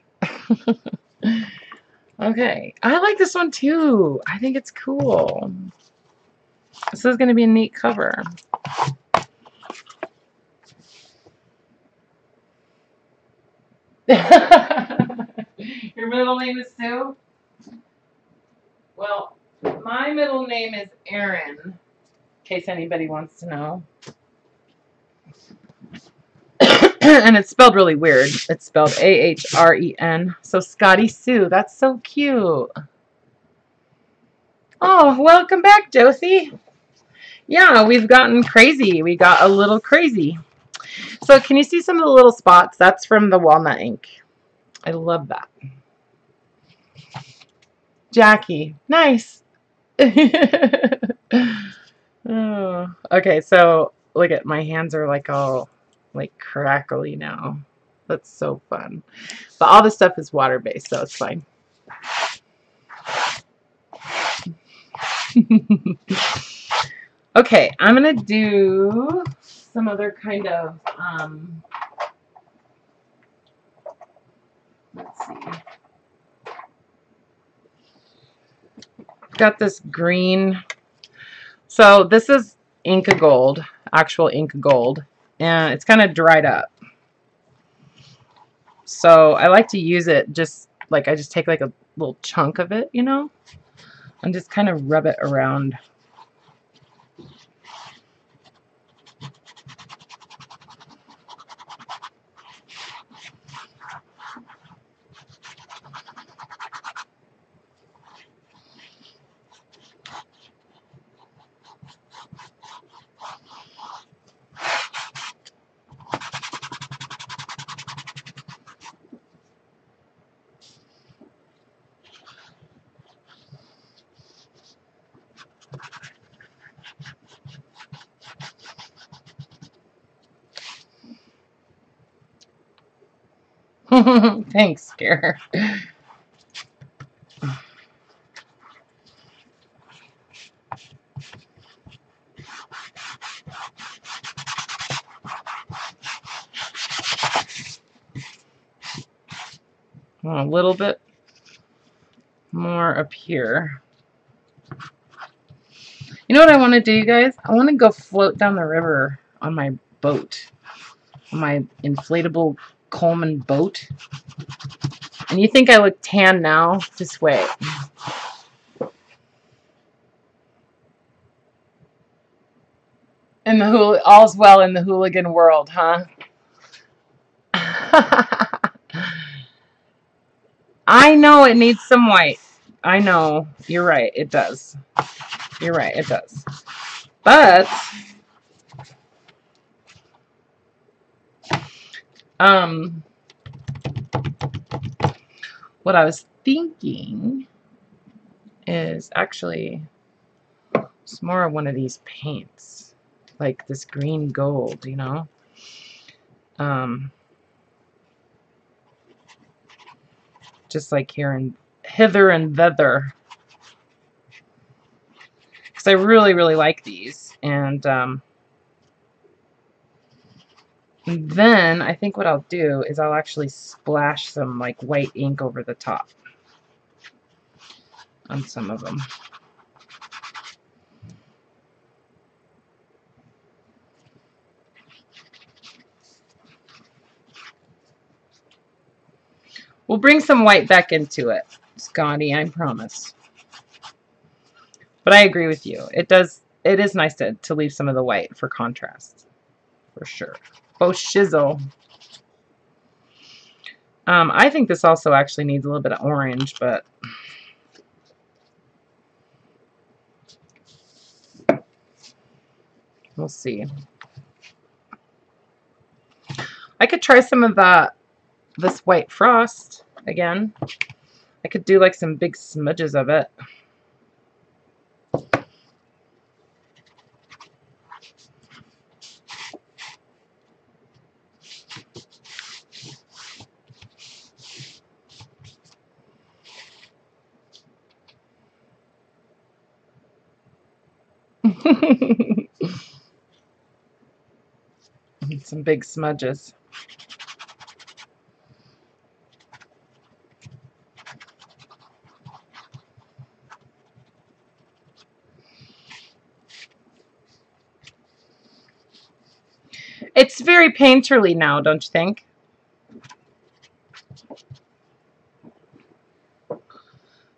Okay. I like this one too. I think it's cool. This is going to be a neat cover. Your middle name is Sue? Well, my middle name is Erin, in case anybody wants to know. And it's spelled really weird. It's spelled A-H-R-E-N. So Scotty Sue, that's so cute. Oh, welcome back, Josie. Yeah, we've gotten crazy. We got a little crazy. So can you see some of the little spots? That's from the walnut ink. I love that. Jackie, nice. Oh, okay, so look at my hands are like all like crackly now. That's so fun. But all this stuff is water-based, so it's fine. Okay, I'm gonna do some other kind of let's see. Got this green. So this is Inca Gold, actual Inca Gold, and it's kind of dried up. So I like to use it just like I just take like a little chunk of it, you know, and just kind of rub it around. Thanks, Scare. A little bit more up here. You know what I want to do, you guys? I want to go float down the river on my boat. On my inflatable Coleman boat. And you think I look tan now? Just wait. In the all's well in the hooligan world, huh? I know it needs some white. I know. You're right. It does. You're right. It does. But what I was thinking is actually it's more of one of these paints, like this green gold, you know. Just like here and hither and thither, because I really, really like these. And then I think what I'll do is I'll actually splash some like white ink over the top on some of them. We'll bring some white back into it, Scotty, I promise. But I agree with you. It is nice to leave some of the white for contrast, for sure. Oh, shizzle. I think this also actually needs a little bit of orange, but we'll see. I could try some of this white frost again. I could do like some big smudges of it. Some big smudges. It's very painterly now, don't you think?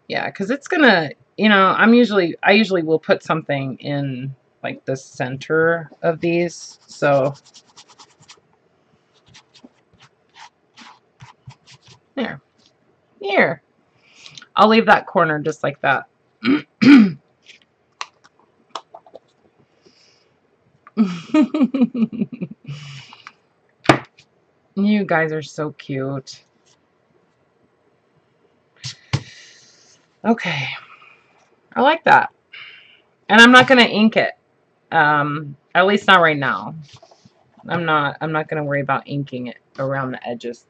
Yeah, because it's gonna, you know, I usually will put something in like the center of these, so here, I'll leave that corner just like that. You guys are so cute. Okay, I like that. And I'm not gonna ink it. At least not right now. I'm not gonna worry about inking it around the edges.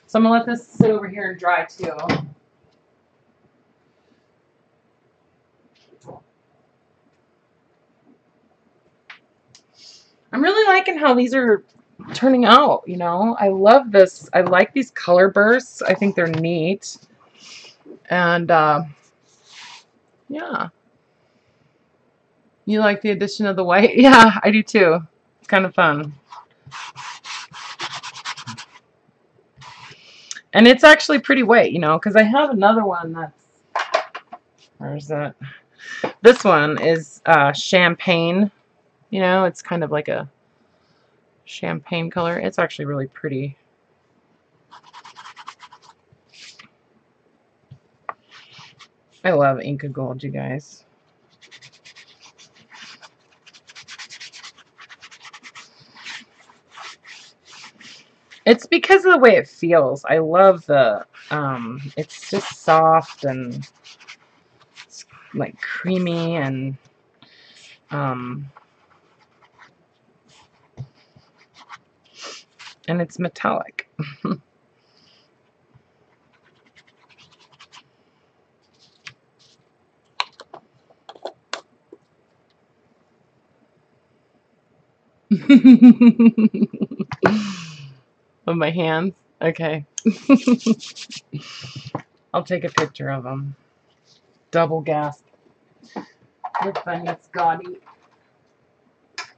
So I'm gonna let this sit over here and dry too. I'm really liking how these are turning out, you know. I love this. I like these color bursts. I think they're neat. And yeah. You like the addition of the white? Yeah, I do too. It's kind of fun. And it's actually pretty white, you know, because I have another one that's, where's that? This one is champagne. You know, it's kind of like a champagne color. It's actually really pretty. I love Inca Gold, you guys. It's because of the way it feels. I love the, it's just soft and it's like creamy and, and it's metallic. Of my hands? Okay. I'll take a picture of them. Double gasp. Look funny, it's gaudy.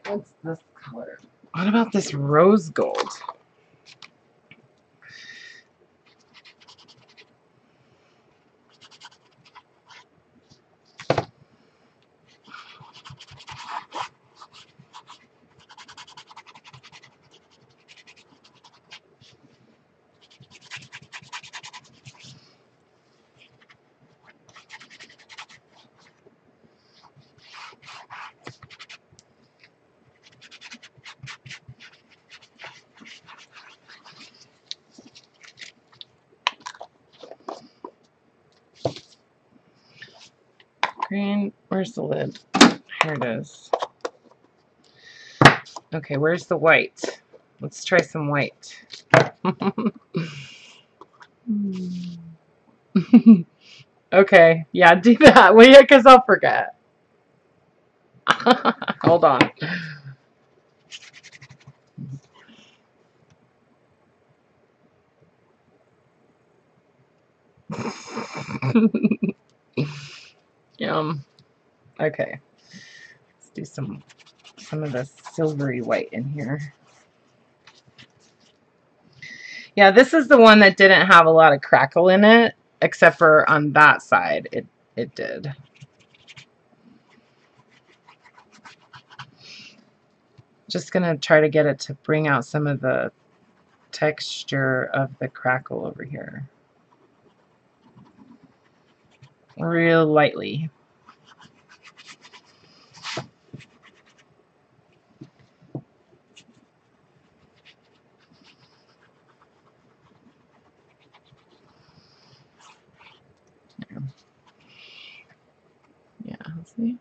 What's this color? What about this rose gold? Green, where's the lid? Here it is. Okay, where's the white? Let's try some white. Okay, yeah, do that, will you? Because I'll forget. Hold on. Okay, let's do some of the silvery white in here. Yeah, this is the one that didn't have a lot of crackle in it, except for on that side it did. Just gonna try to get it to bring out some of the texture of the crackle over here. Real lightly. Yeah, see?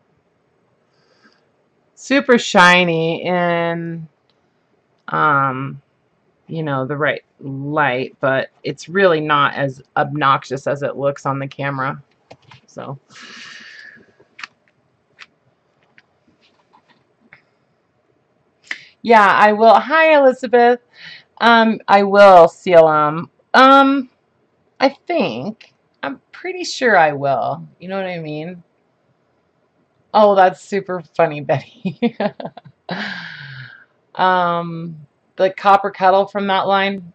Super shiny in you know, the right light, but it's really not as obnoxious as it looks on the camera. So yeah, I will. Hi, Elizabeth. I will seal them. I think. I'm pretty sure I will. You know what I mean? Oh, that's super funny, Betty. The copper kettle from that line.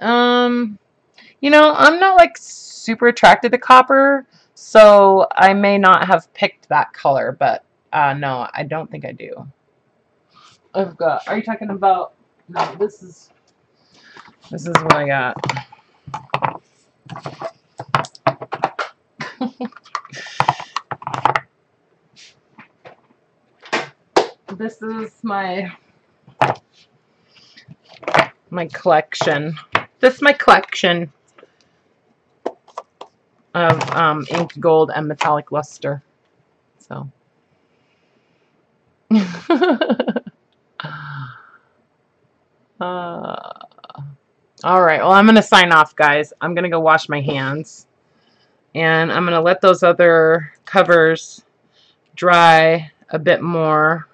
You know, I'm not like super attracted to copper, so I may not have picked that color, but no, I don't think I do. I've got, are you talking about, no, this is what I got. This is my collection. This is my collection of ink gold and metallic luster. So all right, well, I'm gonna sign off, guys. I'm gonna go wash my hands, and I'm gonna let those other covers dry a bit more,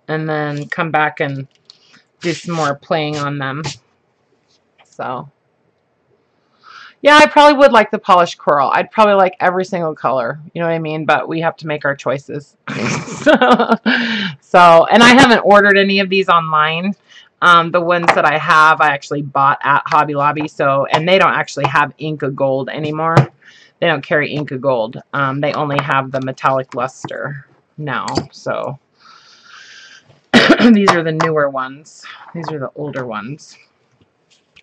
and then come back and do some more playing on them. So yeah, I probably would like the polished coral. I'd probably like every single color, you know what I mean? But we have to make our choices. So, and I haven't ordered any of these online. The ones that I have, I actually bought at Hobby Lobby. So, and they don't actually have Inca Gold anymore. They don't carry Inca Gold. They only have the metallic luster now. So, these are the newer ones. These are the older ones.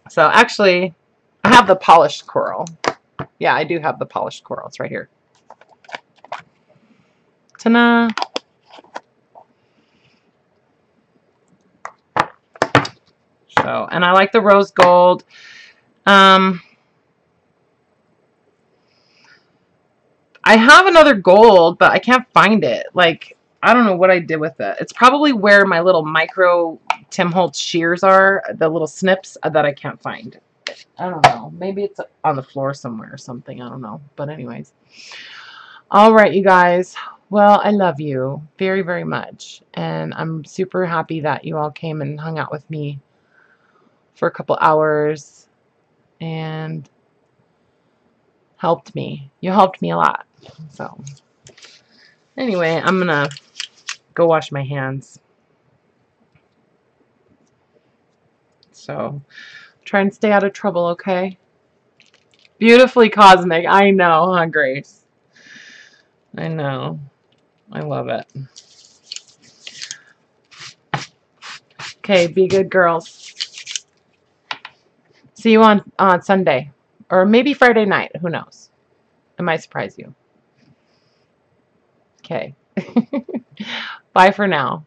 So, actually, I have the polished coral. Yeah, I do have the polished coral. It's right here. Ta-da! So, and I like the rose gold. I have another gold, but I can't find it. Like, I don't know what I did with it. It's probably where my little micro Tim Holtz shears are, the little snips that I can't find. I don't know. Maybe it's on the floor somewhere or something. I don't know. But anyways. All right, you guys. Well, I love you very, very much. And I'm super happy that you all came and hung out with me for a couple hours. and helped me. You helped me a lot. So anyway, I'm gonna go wash my hands. So try and stay out of trouble, okay? Beautifully cosmic. I know, huh, Grace? I know. I love it. Okay, be good girls. See you on Sunday. Or maybe Friday night. Who knows? I might surprise you. Okay. Bye for now.